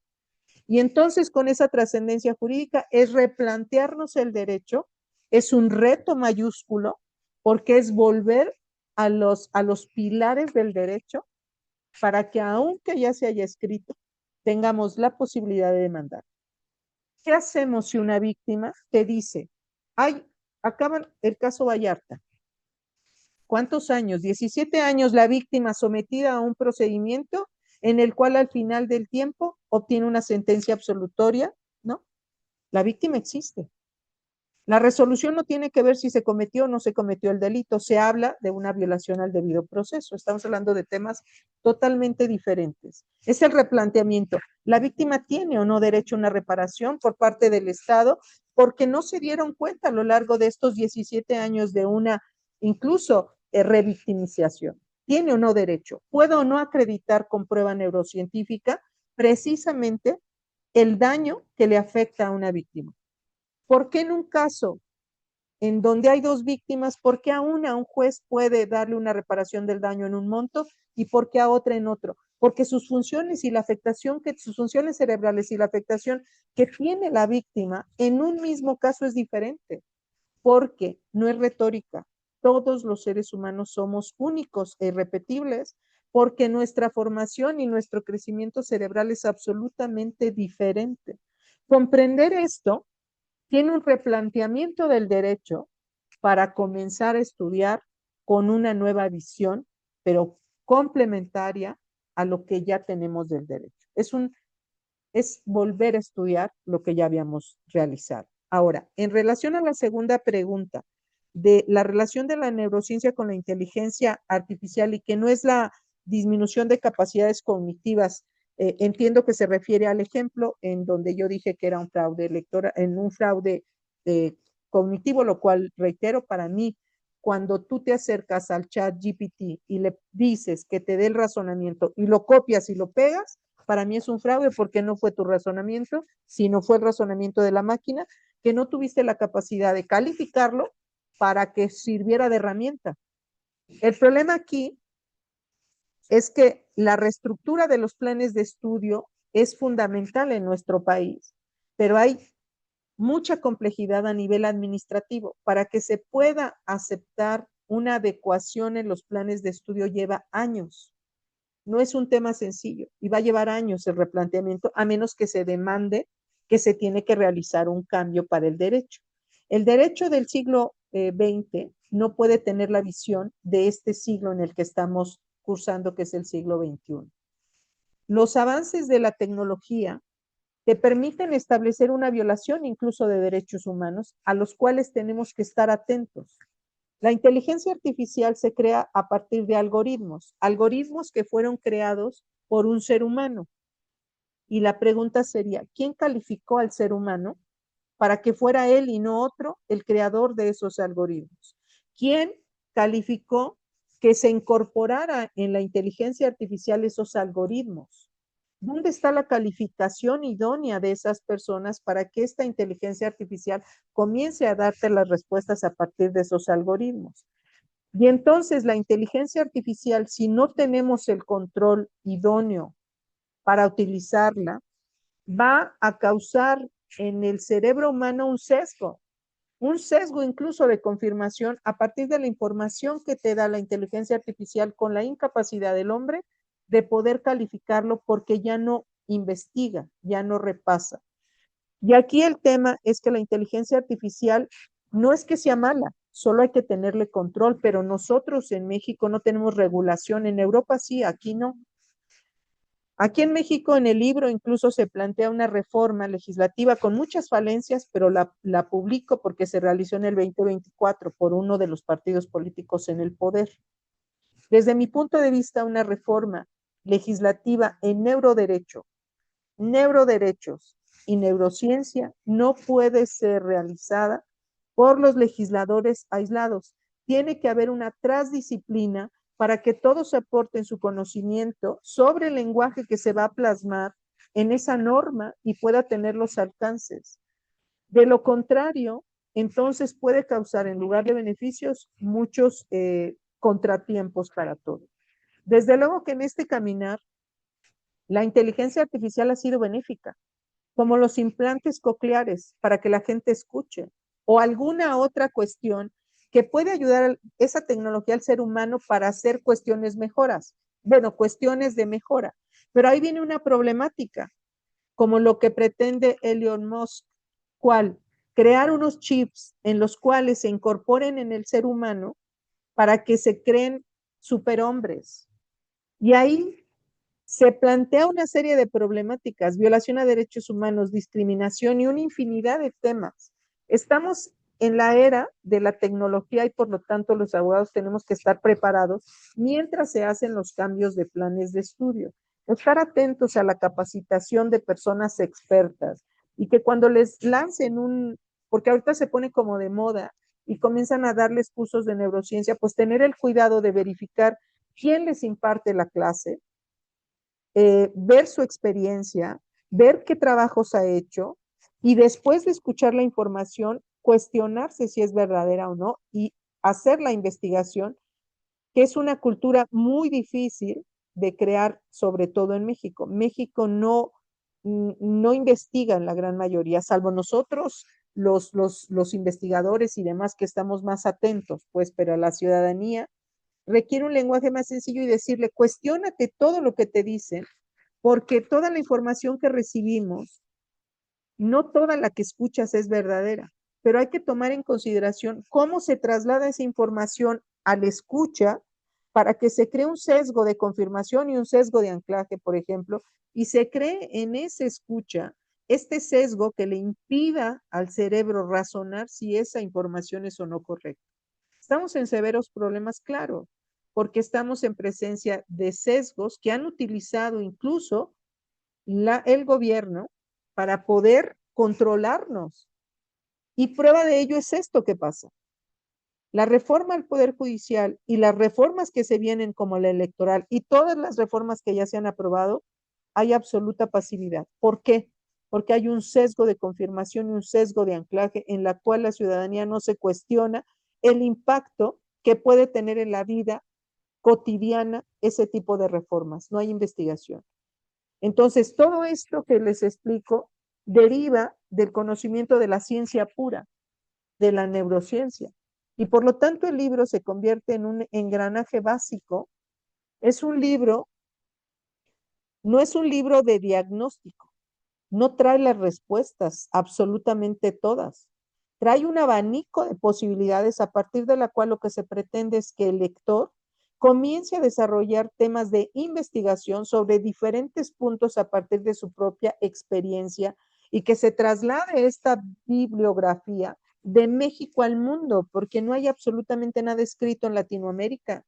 Y entonces con esa trascendencia jurídica es replantearnos el derecho, es un reto mayúsculo, porque es volver a los pilares del derecho para que aunque ya se haya escrito, tengamos la posibilidad de demandar. ¿Qué hacemos si una víctima te dice, ay, acaban el caso Vallarta? ¿Cuántos años? 17 años la víctima sometida a un procedimiento en el cual al final del tiempo obtiene una sentencia absolutoria, ¿no? La víctima existe. La resolución no tiene que ver si se cometió o no se cometió el delito, se habla de una violación al debido proceso. Estamos hablando de temas totalmente diferentes. Es el replanteamiento. ¿La víctima tiene o no derecho a una reparación por parte del Estado? Porque no se dieron cuenta a lo largo de estos 17 años de una incluso revictimización. ¿Tiene o no derecho? ¿Puedo o no acreditar con prueba neurocientífica precisamente el daño que le afecta a una víctima? ¿Por qué en un caso en donde hay dos víctimas, por qué a una un juez puede darle una reparación del daño en un monto y por qué a otra en otro? Porque sus funciones y la afectación sus funciones cerebrales y la afectación que tiene la víctima en un mismo caso es diferente, porque no es retórica. Todos los seres humanos somos únicos e irrepetibles, porque nuestra formación y nuestro crecimiento cerebral es absolutamente diferente. Comprender esto tiene un replanteamiento del derecho para comenzar a estudiar con una nueva visión, pero complementaria a lo que ya tenemos del derecho. Es volver a estudiar lo que ya habíamos realizado. Ahora, en relación a la segunda pregunta de la relación de la neurociencia con la inteligencia artificial y que no es la disminución de capacidades cognitivas, entiendo que se refiere al ejemplo en donde yo dije que era un fraude electoral, en un fraude cognitivo, lo cual reitero para mí, cuando tú te acercas al chat GPT y le dices que te dé el razonamiento y lo copias y lo pegas, para mí es un fraude porque no fue tu razonamiento, sino fue el razonamiento de la máquina, que no tuviste la capacidad de calificarlo para que sirviera de herramienta. El problema aquí es que la reestructura de los planes de estudio es fundamental en nuestro país, pero hay mucha complejidad a nivel administrativo. Para que se pueda aceptar una adecuación en los planes de estudio lleva años. No es un tema sencillo y va a llevar años el replanteamiento, a menos que se demande que se tiene que realizar un cambio para el derecho. El derecho del siglo XX no puede tener la visión de este siglo en el que estamos cursando, que es el siglo XXI. Los avances de la tecnología te permiten establecer una violación incluso de derechos humanos a los cuales tenemos que estar atentos. La inteligencia artificial se crea a partir de algoritmos que fueron creados por un ser humano. Y la pregunta sería, ¿quién calificó al ser humano para que fuera él y no otro el creador de esos algoritmos? ¿Quién calificó que se incorporara en la inteligencia artificial esos algoritmos? ¿Dónde está la calificación idónea de esas personas para que esta inteligencia artificial comience a darte las respuestas a partir de esos algoritmos? Y entonces la inteligencia artificial, si no tenemos el control idóneo para utilizarla, va a causar en el cerebro humano un sesgo incluso de confirmación a partir de la información que te da la inteligencia artificial con la incapacidad del hombre de poder calificarlo porque ya no investiga, ya no repasa. Y aquí el tema es que la inteligencia artificial no es que sea mala, solo hay que tenerle control, pero nosotros en México no tenemos regulación, en Europa sí, aquí no. Aquí en México, en el libro, incluso se plantea una reforma legislativa con muchas falencias, pero la publico porque se realizó en el 2024 por uno de los partidos políticos en el poder. Desde mi punto de vista, una reforma legislativa en neuroderechos y neurociencia no puede ser realizada por los legisladores aislados. Tiene que haber una transdisciplina para que todos aporten su conocimiento sobre el lenguaje que se va a plasmar en esa norma y pueda tener los alcances. De lo contrario, entonces puede causar, en lugar de beneficios, muchos contratiempos para todos. Desde luego que en este caminar, la inteligencia artificial ha sido benéfica, como los implantes cocleares para que la gente escuche, o alguna otra cuestión que puede ayudar a esa tecnología al ser humano para hacer cuestiones cuestiones de mejora. Pero ahí viene una problemática, como lo que pretende Elon Musk, ¿cuál? Crear unos chips en los cuales se incorporen en el ser humano para que se creen superhombres. Y ahí se plantea una serie de problemáticas, violación a derechos humanos, discriminación y una infinidad de temas. Estamos en la era de la tecnología y por lo tanto los abogados tenemos que estar preparados mientras se hacen los cambios de planes de estudio. Estar atentos a la capacitación de personas expertas y que cuando les lancen porque ahorita se pone como de moda y comienzan a darles cursos de neurociencia, pues tener el cuidado de verificar quién les imparte la clase, ver su experiencia, ver qué trabajos ha hecho y después de escuchar la información, cuestionarse si es verdadera o no y hacer la investigación, que es una cultura muy difícil de crear, sobre todo en México. México no investiga en la gran mayoría, salvo nosotros, los investigadores y demás que estamos más atentos, pues, pero la ciudadanía requiere un lenguaje más sencillo y decirle, cuestiónate todo lo que te dicen, porque toda la información que recibimos, no toda la que escuchas es verdadera, pero hay que tomar en consideración cómo se traslada esa información al escucha para que se cree un sesgo de confirmación y un sesgo de anclaje, por ejemplo, y se cree en esa escucha este sesgo que le impida al cerebro razonar si esa información es o no correcta. Estamos en severos problemas, claro, porque estamos en presencia de sesgos que han utilizado incluso el gobierno para poder controlarnos. Y prueba de ello es esto que pasa. La reforma al Poder Judicial y las reformas que se vienen como la electoral y todas las reformas que ya se han aprobado, hay absoluta pasividad. ¿Por qué? Porque hay un sesgo de confirmación y un sesgo de anclaje en la cual la ciudadanía no se cuestiona el impacto que puede tener en la vida cotidiana ese tipo de reformas. No hay investigación. Entonces, todo esto que les explico deriva del conocimiento de la ciencia pura, de la neurociencia. Y por lo tanto el libro se convierte en un engranaje básico. Es un libro, no es un libro de diagnóstico, no trae las respuestas, absolutamente todas. Trae un abanico de posibilidades a partir de la cual lo que se pretende es que el lector comience a desarrollar temas de investigación sobre diferentes puntos a partir de su propia experiencia y que se traslade esta bibliografía de México al mundo, porque no hay absolutamente nada escrito en Latinoamérica.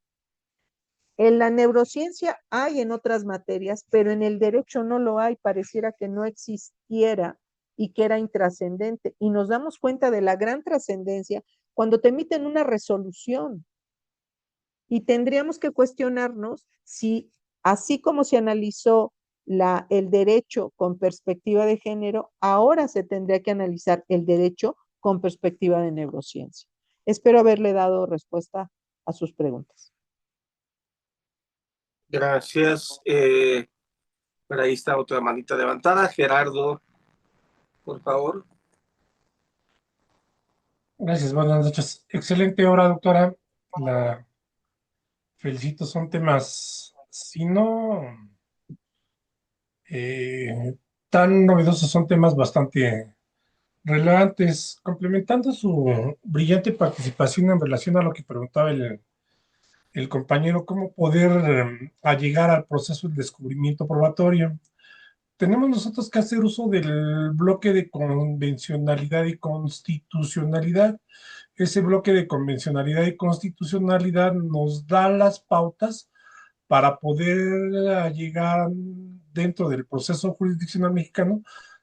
En la neurociencia hay en otras materias, pero en el derecho no lo hay, pareciera que no existiera y que era intrascendente. Y nos damos cuenta de la gran trascendencia cuando te emiten una resolución. Y tendríamos que cuestionarnos si, así como se analizó el derecho con perspectiva de género, ahora se tendría que analizar el derecho con perspectiva de neurociencia. Espero haberle dado respuesta a sus preguntas.
Gracias. Por ahí está otra manita levantada. Gerardo, por favor.
Gracias, buenas noches. Excelente obra, doctora. La felicito, son temas, si no tan novedosos, son temas bastante relevantes, complementando su brillante participación en relación a lo que preguntaba el el compañero, cómo poder llegar al proceso del descubrimiento probatorio. Tenemos nosotros que hacer uso del bloque de convencionalidad y constitucionalidad. Ese bloque de convencionalidad y constitucionalidad nos da las pautas para poder llegar dentro del proceso jurisdiccional mexicano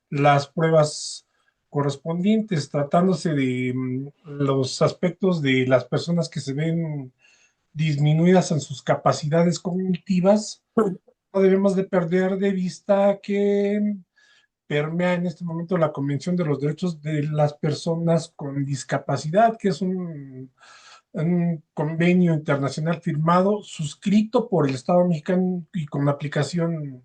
las pruebas correspondientes, tratándose de los aspectos de las personas que se ven disminuidas en sus capacidades cognitivas. No debemos de perder de vista que permea en este momento la Convención de los Derechos de las Personas con Discapacidad, que es un convenio internacional firmado, suscrito por el Estado mexicano y con aplicación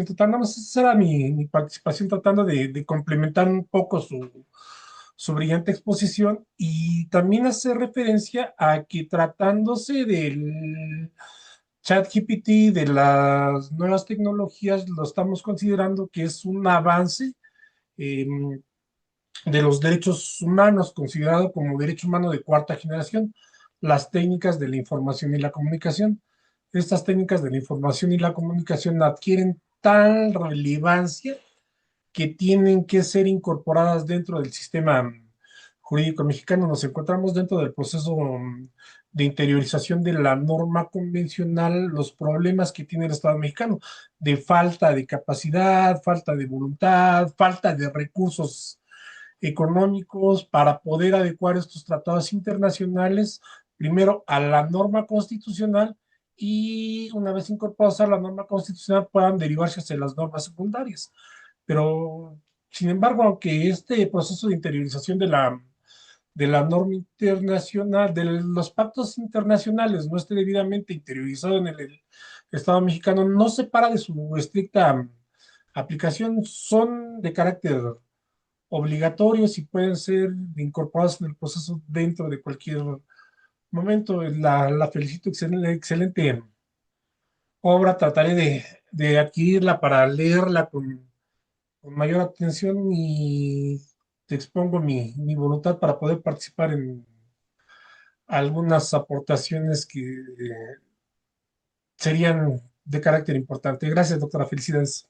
total. Nada más esa era mi participación tratando de complementar un poco su brillante exposición y también hacer referencia a que tratándose del ChatGPT, de las nuevas tecnologías, lo estamos considerando que es un avance eh, de los derechos humanos, considerado como derecho humano de cuarta generación, las técnicas de la información y la comunicación. Estas técnicas de la información y la comunicación adquieren tal relevancia que tienen que ser incorporadas dentro del sistema jurídico mexicano. Nos encontramos dentro del proceso de interiorización de la norma convencional, los problemas que tiene el Estado mexicano, de falta de capacidad, falta de voluntad, falta de recursos económicos para poder adecuar estos tratados internacionales, primero a la norma constitucional y una vez incorporados a la norma constitucional puedan derivarse hacia las normas secundarias. Pero, sin embargo, aunque este proceso de interiorización de la norma internacional, de los pactos internacionales, no esté debidamente interiorizado en el Estado mexicano, no se para de su estricta aplicación, son de carácter obligatorios y pueden ser incorporados en el proceso dentro de cualquier momento. La felicito, excelente, excelente obra, trataré de adquirirla para leerla con mayor atención y te expongo mi voluntad para poder participar en algunas aportaciones que serían de carácter importante. Gracias, doctora. Felicidades.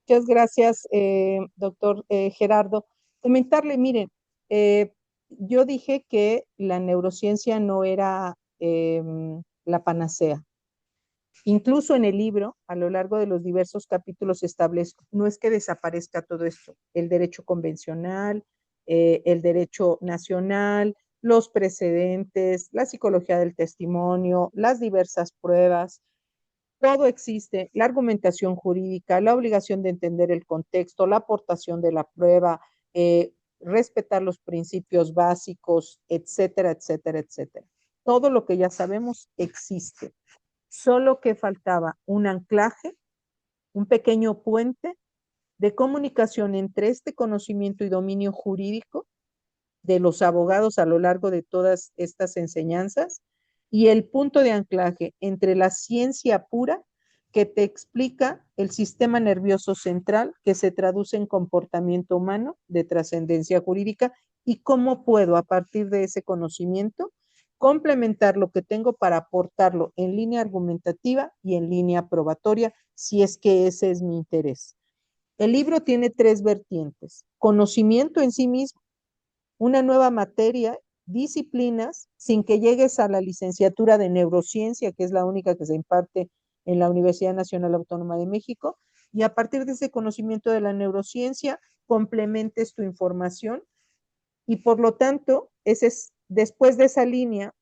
Muchas gracias, doctor Gerardo. Comentarle, miren, yo dije que la neurociencia no era la panacea. Incluso en el libro, a lo largo de los diversos capítulos establezco, no es que desaparezca todo esto, el derecho convencional, el derecho nacional, los precedentes, la psicología del testimonio, las diversas pruebas, todo existe, la argumentación jurídica, la obligación de entender el contexto, la aportación de la prueba, respetar los principios básicos, etcétera, etcétera, etcétera. Todo lo que ya sabemos existe. Solo que faltaba un anclaje, un pequeño puente de comunicación entre este conocimiento y dominio jurídico de los abogados a lo largo de todas estas enseñanzas y el punto de anclaje entre la ciencia pura que te explica el sistema nervioso central que se traduce en comportamiento humano de trascendencia jurídica y cómo puedo a partir de ese conocimiento complementar lo que tengo para aportarlo en línea argumentativa y en línea probatoria, si es que ese es mi interés. El libro tiene 3 vertientes: conocimiento en sí mismo, una nueva materia, disciplinas, sin que llegues a la licenciatura de neurociencia, que es la única que se imparte en la Universidad Nacional Autónoma de México, y a partir de ese conocimiento de la neurociencia, complementes tu información y por lo tanto, después de esa línea,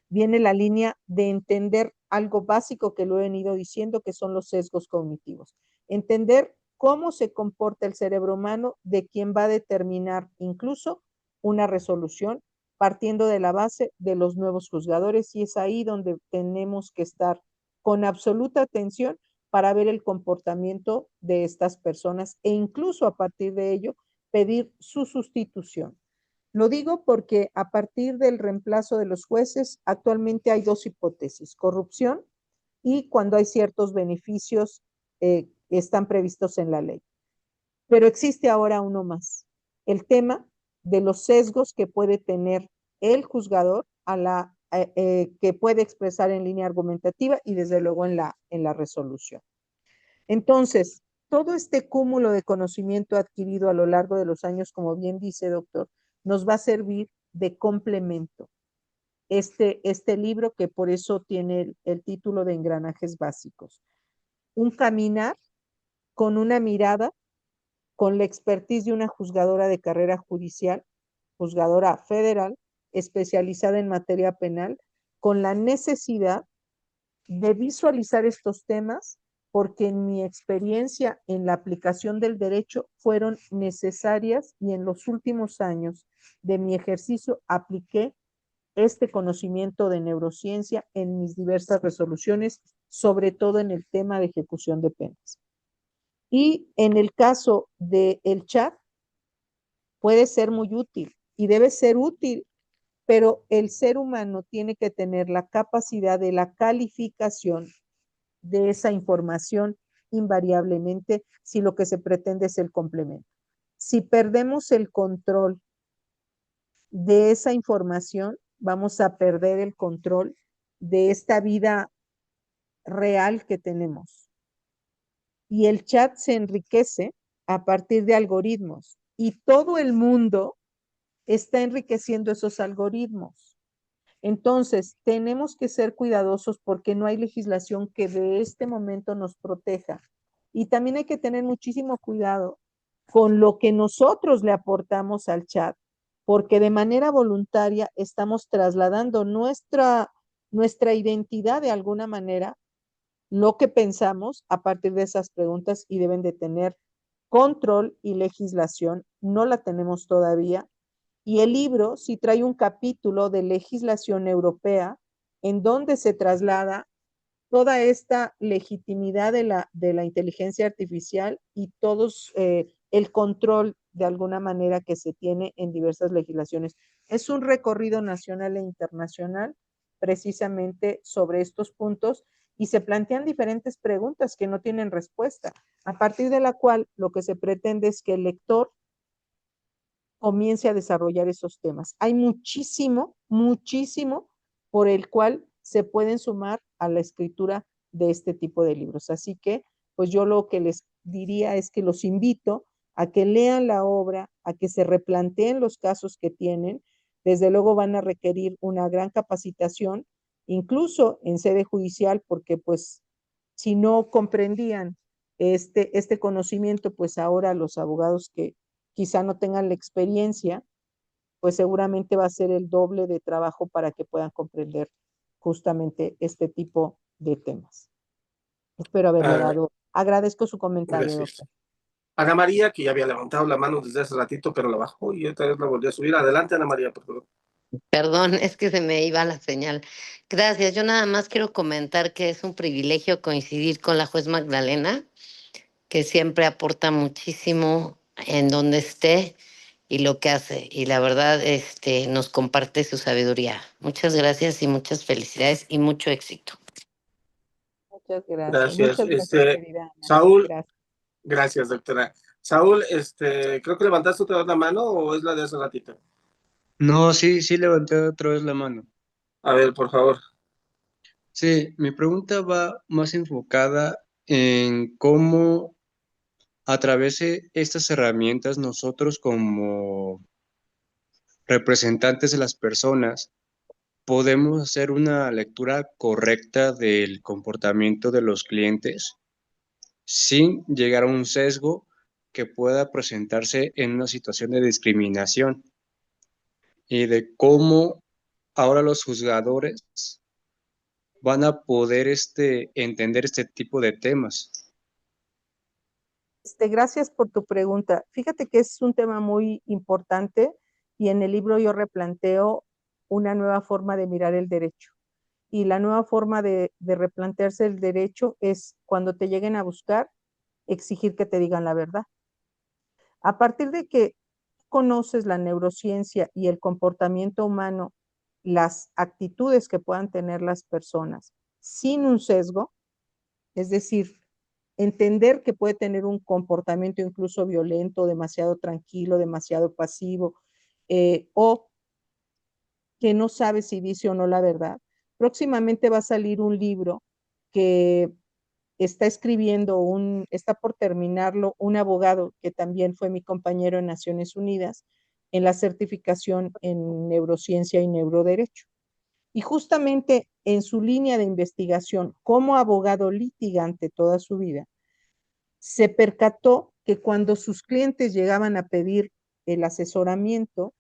viene la línea de entender algo básico que lo he venido diciendo, que son los sesgos cognitivos. Entender cómo se comporta el cerebro humano, de quien va a determinar incluso una resolución, partiendo de la base de los nuevos juzgadores, y es ahí donde tenemos que estar con absoluta atención para ver el comportamiento de estas personas e incluso a partir de ello pedir su sustitución. Lo digo porque a partir del reemplazo de los jueces, actualmente hay 2 hipótesis: corrupción y cuando hay ciertos beneficios están previstos en la ley. Pero existe ahora uno más: el tema de los sesgos que puede tener el juzgador a que puede expresar en línea argumentativa y desde luego en la resolución. Entonces, todo este cúmulo de conocimiento adquirido a lo largo de los años, como bien dice doctor, nos va a servir de complemento. Este libro, que por eso tiene el título de Engranajes Básicos. Un caminar con una mirada, con la expertise de una juzgadora de carrera judicial, juzgadora federal, especializada en materia penal, con la necesidad de visualizar estos temas, porque en mi experiencia en la aplicación del derecho fueron necesarias y en los últimos años de mi ejercicio apliqué este conocimiento de neurociencia en mis diversas resoluciones, sobre todo en el tema de ejecución de penas. Y en el caso del chat, puede ser muy útil y debe ser útil, pero el ser humano tiene que tener la capacidad de la calificación de esa información invariablemente si lo que se pretende es el complemento. Si perdemos el control de esa información, vamos a perder el control de esta vida real que tenemos. Y el chat se enriquece a partir de algoritmos y todo el mundo está enriqueciendo esos algoritmos. Entonces, tenemos que ser cuidadosos porque no hay legislación que de este momento nos proteja. Y también hay que tener muchísimo cuidado con lo que nosotros le aportamos al chat, porque de manera voluntaria estamos trasladando nuestra identidad de alguna manera, lo que pensamos a partir de esas preguntas y deben de tener control y legislación. No la tenemos todavía. Y el libro sí trae un capítulo de legislación europea en donde se traslada toda esta legitimidad de la inteligencia artificial y todos el control de alguna manera que se tiene en diversas legislaciones. Es un recorrido nacional e internacional precisamente sobre estos puntos y se plantean diferentes preguntas que no tienen respuesta, a partir de la cual lo que se pretende es que el lector comience a desarrollar esos temas. Hay muchísimo, muchísimo por el cual se pueden sumar a la escritura de este tipo de libros. Así que, pues yo lo que les diría es que los invito a que lean la obra, a que se replanteen los casos que tienen. Desde luego van a requerir una gran capacitación, incluso en sede judicial, porque pues si no comprendían este conocimiento, pues ahora los abogados que quizá no tengan la experiencia, pues seguramente va a ser el doble de trabajo para que puedan comprender justamente este tipo de temas. Espero haberle dado, agradezco su comentario,
Gracias.
doctor.
Ana María, que ya había levantado la mano desde hace ratito, pero la bajó y otra vez la volvió a subir. Adelante, Ana María, por favor.
Perdón, es que se me iba la señal. Gracias. Yo nada más quiero comentar que es un privilegio coincidir con la juez Magdalena, que siempre aporta muchísimo en donde esté y lo que hace. Y la verdad, nos comparte su sabiduría. Muchas gracias y muchas felicidades y mucho éxito.
Muchas gracias.
Gracias.
Muchas gracias, querida Ana.
Saúl,
Gracias.
gracias, doctora. Saúl, creo que levantaste otra vez la mano o es la de hace ratito.
No, sí, sí levanté otra vez la mano.
A ver, por favor.
Sí, mi pregunta va más enfocada en cómo a través de estas herramientas nosotros como representantes de las personas podemos hacer una lectura correcta del comportamiento de los clientes sin llegar a un sesgo que pueda presentarse en una situación de discriminación y de cómo ahora los juzgadores van a poder entender este tipo de temas.
Gracias por tu pregunta. Fíjate que es un tema muy importante y en el libro yo replanteo una nueva forma de mirar el derecho. Y la nueva forma de replantearse el derecho es cuando te lleguen a buscar, exigir que te digan la verdad. A partir de que conoces la neurociencia y el comportamiento humano, las actitudes que puedan tener las personas sin un sesgo, es decir, entender que puede tener un comportamiento incluso violento, demasiado tranquilo, demasiado pasivo, o que no sabe si dice o no la verdad. Próximamente va a salir un libro que está escribiendo, está por terminarlo, un abogado que también fue mi compañero en Naciones Unidas en la certificación en neurociencia y neuroderecho. Y justamente en su línea de investigación como abogado litigante toda su vida, se percató que cuando sus clientes llegaban a pedir el asesoramiento,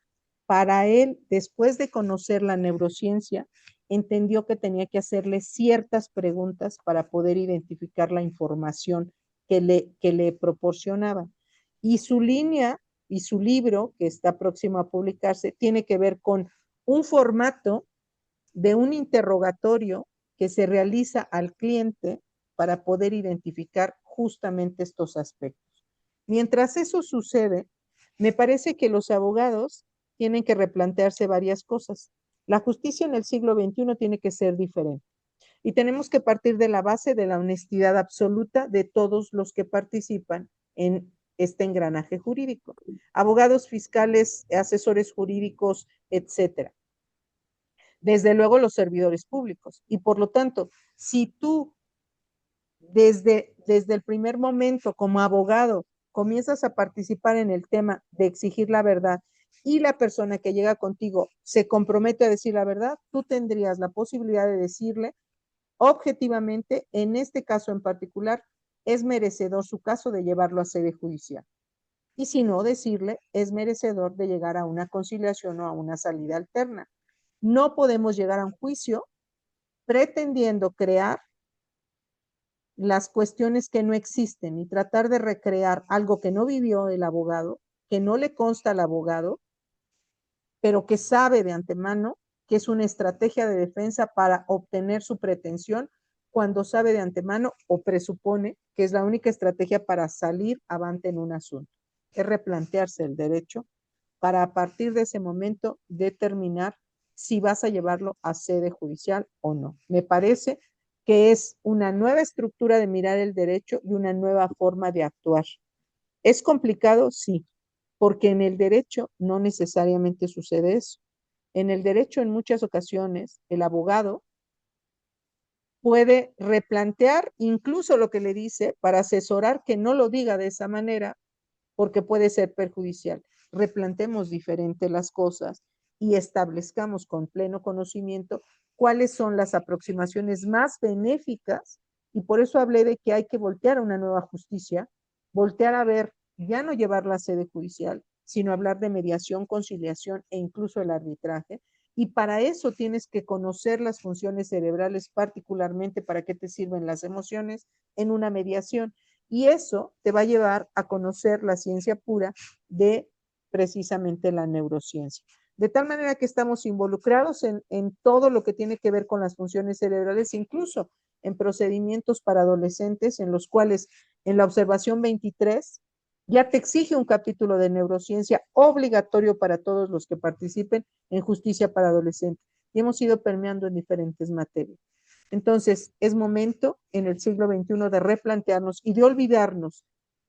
para él, después de conocer la neurociencia, entendió que tenía que hacerle ciertas preguntas para poder identificar la información que le proporcionaba. Y su línea y su libro, que está próximo a publicarse, tiene que ver con un formato de un interrogatorio que se realiza al cliente para poder identificar justamente estos aspectos. Mientras eso sucede, me parece que los abogados tienen que replantearse varias cosas. La justicia en el siglo XXI tiene que ser diferente y tenemos que partir de la base de la honestidad absoluta de todos los que participan en este engranaje jurídico. Abogados fiscales, asesores jurídicos, etcétera. Desde luego los servidores públicos. Y por lo tanto, si tú desde el primer momento como abogado comienzas a participar en el tema de exigir la verdad y la persona que llega contigo se compromete a decir la verdad, tú tendrías la posibilidad de decirle objetivamente, en este caso en particular, es merecedor su caso de llevarlo a sede judicial. Y si no, decirle, es merecedor de llegar a una conciliación o a una salida alterna. No podemos llegar a un juicio pretendiendo crear las cuestiones que no existen y tratar de recrear algo que no vivió el abogado, que no le consta al abogado, pero que sabe de antemano que es una estrategia de defensa para obtener su pretensión, cuando sabe de antemano o presupone que es la única estrategia para salir avante en un asunto. Es replantearse el derecho para a partir de ese momento determinar si vas a llevarlo a sede judicial o no. Me parece que es una nueva estructura de mirar el derecho y una nueva forma de actuar. ¿Es complicado? Sí, porque en el derecho no necesariamente sucede eso. En el derecho, en muchas ocasiones, el abogado puede replantear incluso lo que le dice para asesorar que no lo diga de esa manera, porque puede ser perjudicial. Replantemos diferente las cosas y establezcamos con pleno conocimiento cuáles son las aproximaciones más benéficas, y por eso hablé de que hay que voltear a una nueva justicia, voltear a ver, ya no llevar la sede judicial, sino hablar de mediación, conciliación e incluso el arbitraje. Y para eso tienes que conocer las funciones cerebrales, particularmente para qué te sirven las emociones en una mediación. Y eso te va a llevar a conocer la ciencia pura de precisamente la neurociencia. De tal manera que estamos involucrados en todo lo que tiene que ver con las funciones cerebrales, incluso en procedimientos para adolescentes, en los cuales en la observación 23 ya te exige un capítulo de neurociencia obligatorio para todos los que participen en justicia para adolescentes. Y hemos ido permeando en diferentes materias. Entonces, es momento en el siglo XXI de replantearnos y de olvidarnos,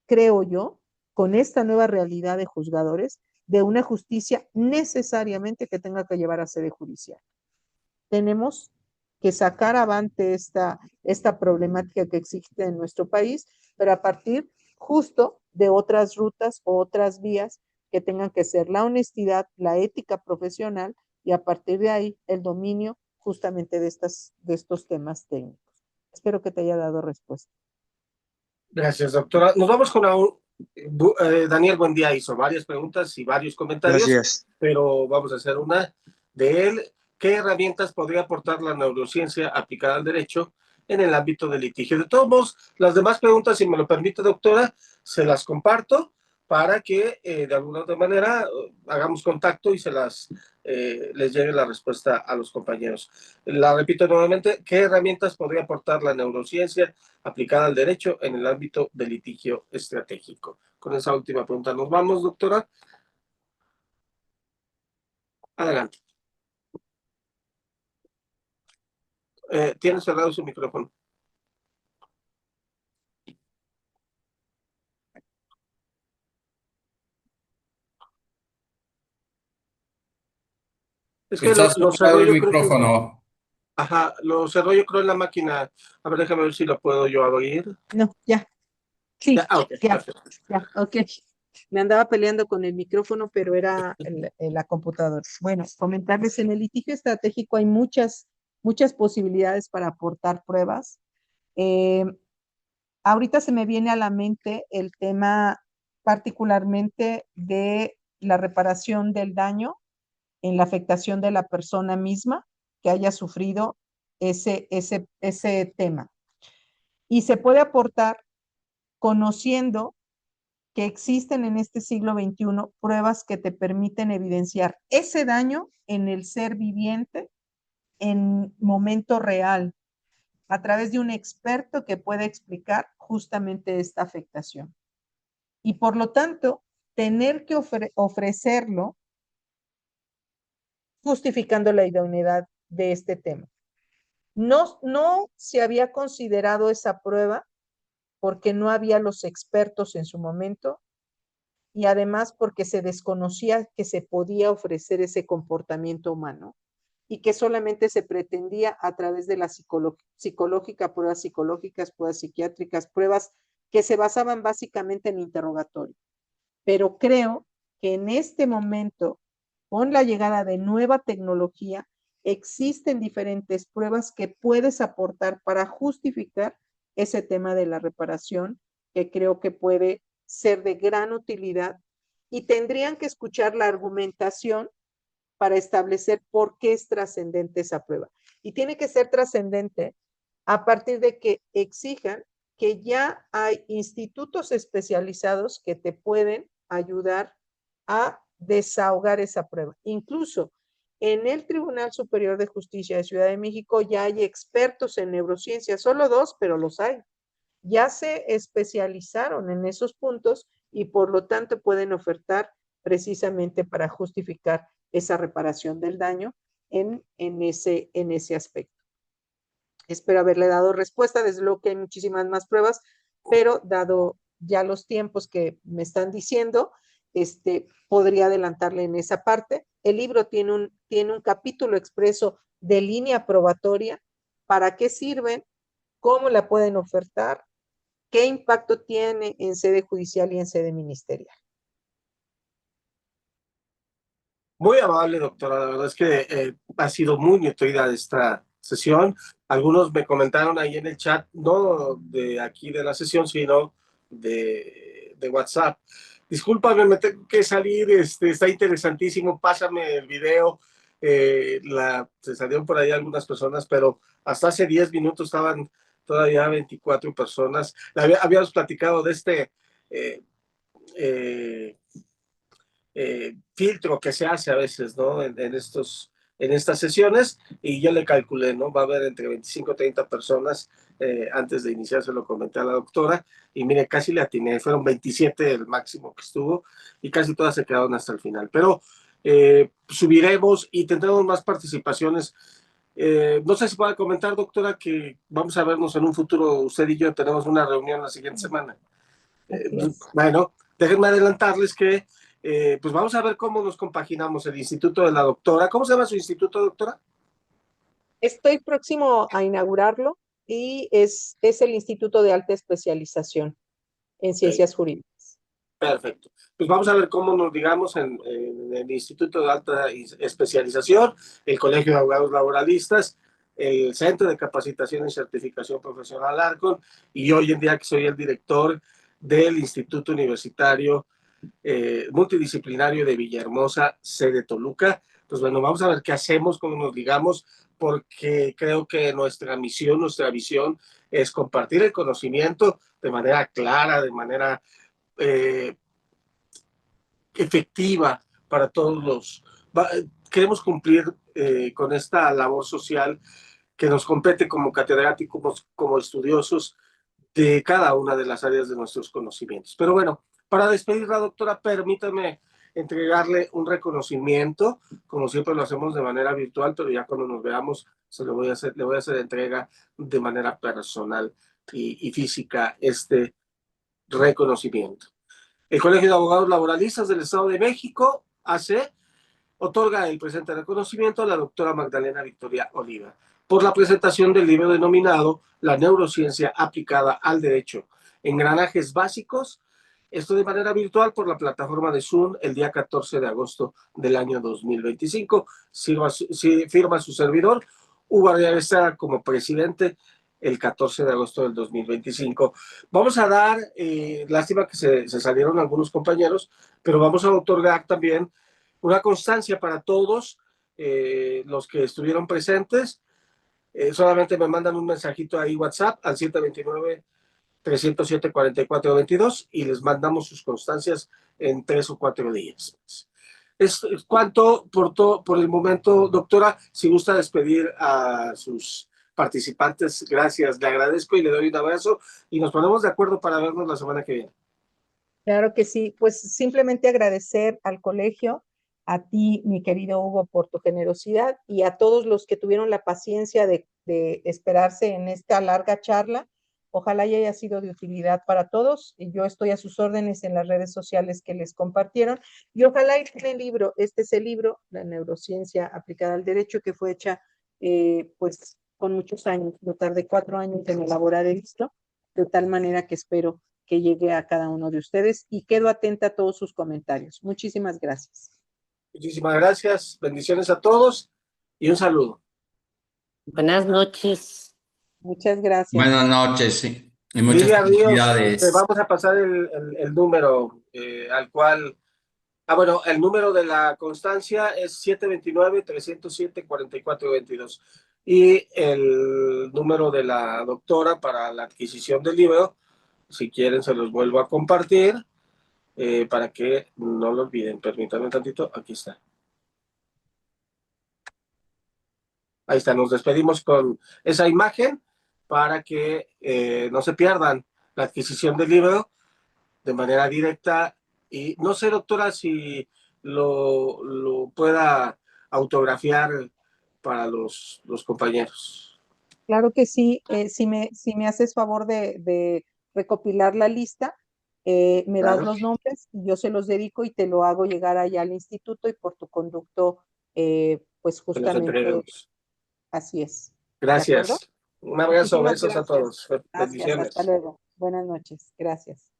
creo yo, con esta nueva realidad de juzgadores, de una justicia necesariamente que tenga que llevar a sede judicial. Tenemos que sacar avante esta problemática que existe en nuestro país, pero a partir justo de otras rutas o otras vías que tengan que ser la honestidad, la ética profesional y a partir de ahí el dominio justamente de estos temas técnicos. Espero que te haya dado respuesta.
Gracias, doctora. Nos vamos con Daniel Buendía hizo varias preguntas y varios comentarios,
Gracias.
pero vamos a hacer una de él. ¿Qué herramientas podría aportar la neurociencia aplicada al derecho en el ámbito del litigio? De todos modos, las demás preguntas, si me lo permite, doctora, se las comparto para que de alguna otra manera hagamos contacto y les llegue la respuesta a los compañeros. La repito nuevamente, ¿qué herramientas podría aportar la neurociencia aplicada al derecho en el ámbito del litigio estratégico? Con esa última pregunta nos vamos, doctora. Adelante. Tiene cerrado su micrófono. Es que
Está
lo
cerrado
cerró
el
yo creo que,
micrófono.
ajá, lo cerró yo creo en la máquina. A ver, déjame ver si lo puedo yo abrir.
No, ya. Sí,
Ya, ok,
ya,
perfecto.
ya, ok. Me andaba peleando con el micrófono, pero era la computadora. Bueno, comentarles, en el litigio estratégico hay muchas posibilidades para aportar pruebas. Eh, Ahorita se me viene a la mente el tema particularmente de la reparación del daño en la afectación de la persona misma que haya sufrido ese tema. Y se puede aportar conociendo que existen en este siglo XXI pruebas que te permiten evidenciar ese daño en el ser viviente en momento real, a través de un experto que pueda explicar justamente esta afectación. Y por lo tanto, tener que ofrecerlo justificando la idoneidad de este tema. No se había considerado esa prueba porque no había los expertos en su momento y además porque se desconocía que se podía ofrecer ese comportamiento humano y que solamente se pretendía a través de la psicológica, pruebas psicológicas, pruebas psiquiátricas, pruebas que se basaban básicamente en interrogatorio. Pero creo que en este momento, con la llegada de nueva tecnología, existen diferentes pruebas que puedes aportar para justificar ese tema de la reparación, que creo que puede ser de gran utilidad y tendrían que escuchar la argumentación para establecer por qué es trascendente esa prueba. Y tiene que ser trascendente a partir de que exijan que ya hay institutos especializados que te pueden ayudar a desahogar esa prueba. Incluso en el Tribunal Superior de Justicia de Ciudad de México ya hay expertos en neurociencia, solo 2, pero los hay. Ya se especializaron en esos puntos y por lo tanto pueden ofertar precisamente para justificar esa reparación del daño en ese aspecto. Espero haberle dado respuesta, desde luego que hay muchísimas más pruebas, pero dado ya los tiempos que me están diciendo, podría adelantarle en esa parte. El libro tiene un capítulo expreso de línea probatoria, para qué sirven, cómo la pueden ofertar, qué impacto tiene en sede judicial y en sede ministerial.
Muy amable, doctora. La verdad es que ha sido muy nutrida esta sesión. Algunos me comentaron ahí en el chat, no de aquí de la sesión, sino de WhatsApp. Discúlpame, me tengo que salir, está interesantísimo, pásame el video. Se salieron por ahí algunas personas, pero hasta hace 10 minutos estaban todavía 24 personas. Habíamos platicado de este filtro que se hace a veces, ¿no? En estas sesiones, y yo le calculé, ¿no? Va a haber entre 25 y 30 personas. Antes de iniciar se lo comenté a la doctora, y mire, casi le atiné, fueron 27 el máximo que estuvo, y casi todas se quedaron hasta el final. Pero subiremos y tendremos más participaciones. No sé si pueda comentar, doctora, que vamos a vernos en un futuro, usted y yo tenemos una reunión la siguiente semana. Bueno, déjenme adelantarles que pues vamos a ver cómo nos compaginamos el instituto de la doctora. ¿Cómo se llama su instituto, doctora?
Estoy próximo a inaugurarlo y es el Instituto de Alta Especialización en Ciencias Jurídicas.
Perfecto. Pues vamos a ver cómo nos digamos en el Instituto de Alta Especialización, el Colegio de Abogados Laboralistas, el Centro de Capacitación y Certificación Profesional ARCON, y hoy en día que soy el director del Instituto Universitario Multidisciplinario de Villahermosa, sede Toluca. Pues bueno, vamos a ver qué hacemos, cómo nos digamos, porque creo que nuestra misión, nuestra visión es compartir el conocimiento de manera clara, de manera efectiva para todos los... Queremos cumplir con esta labor social que nos compete como catedráticos, como estudiosos de cada una de las áreas de nuestros conocimientos. Pero bueno, para despedir la doctora, permítame entregarle un reconocimiento, como siempre lo hacemos de manera virtual, pero ya cuando nos veamos le voy a hacer entrega de manera personal y física este reconocimiento. El Colegio de Abogados Laboralistas del Estado de México hace otorga el presente reconocimiento a la doctora Magdalena Victoria Oliva por la presentación del libro denominado La neurociencia aplicada al derecho, engranajes básicos, esto de manera virtual por la plataforma de Zoom el día 14 de agosto del año 2025. Firma su servidor, Hugo Arriaga como presidente el 14 de agosto del 2025. Vamos a dar, lástima que se salieron algunos compañeros, pero vamos a otorgar también una constancia para todos los que estuvieron presentes. Solamente me mandan un mensajito ahí WhatsApp al 729-307-4422 y les mandamos sus constancias en 3 o 4 días. Es cuanto por el momento, doctora. Si gusta despedir a sus participantes, gracias, le agradezco y le doy un abrazo y nos ponemos de acuerdo para vernos la semana que viene.
Claro que sí, pues simplemente agradecer al colegio, a ti, mi querido Hugo, por tu generosidad y a todos los que tuvieron la paciencia de esperarse en esta larga charla. Ojalá y haya sido de utilidad para todos. Y yo estoy a sus órdenes en las redes sociales que les compartieron. Y ojalá y el libro, este es el libro, La neurociencia aplicada al derecho, que fue hecha pues con muchos años. Yo tardé 4 años en elaborar esto, de tal manera que espero que llegue a cada uno de ustedes y quedo atenta a todos sus comentarios. Muchísimas gracias.
Muchísimas gracias, bendiciones a todos y un saludo.
Buenas noches.
Muchas gracias.
Buenas noches, sí. Y muchas
Lidia Ríos,
felicidades.
vamos a pasar el número al cual... bueno, el número de la constancia es 729-307-4422 y el número de la doctora para la adquisición del libro, si quieren se los vuelvo a compartir para que no lo olviden. Permítanme un tantito, aquí está. Ahí está, nos despedimos con esa imagen para que no se pierdan la adquisición del libro de manera directa. Y no sé, doctora, si lo pueda autografiar para los compañeros.
Claro que sí, si me haces favor de recopilar la lista, me das los nombres y yo se los dedico y te lo hago llegar allá al instituto y por tu conducto, pues justamente así es.
Gracias. Un abrazo, besos a todos.
Gracias, hasta luego. Buenas noches, gracias.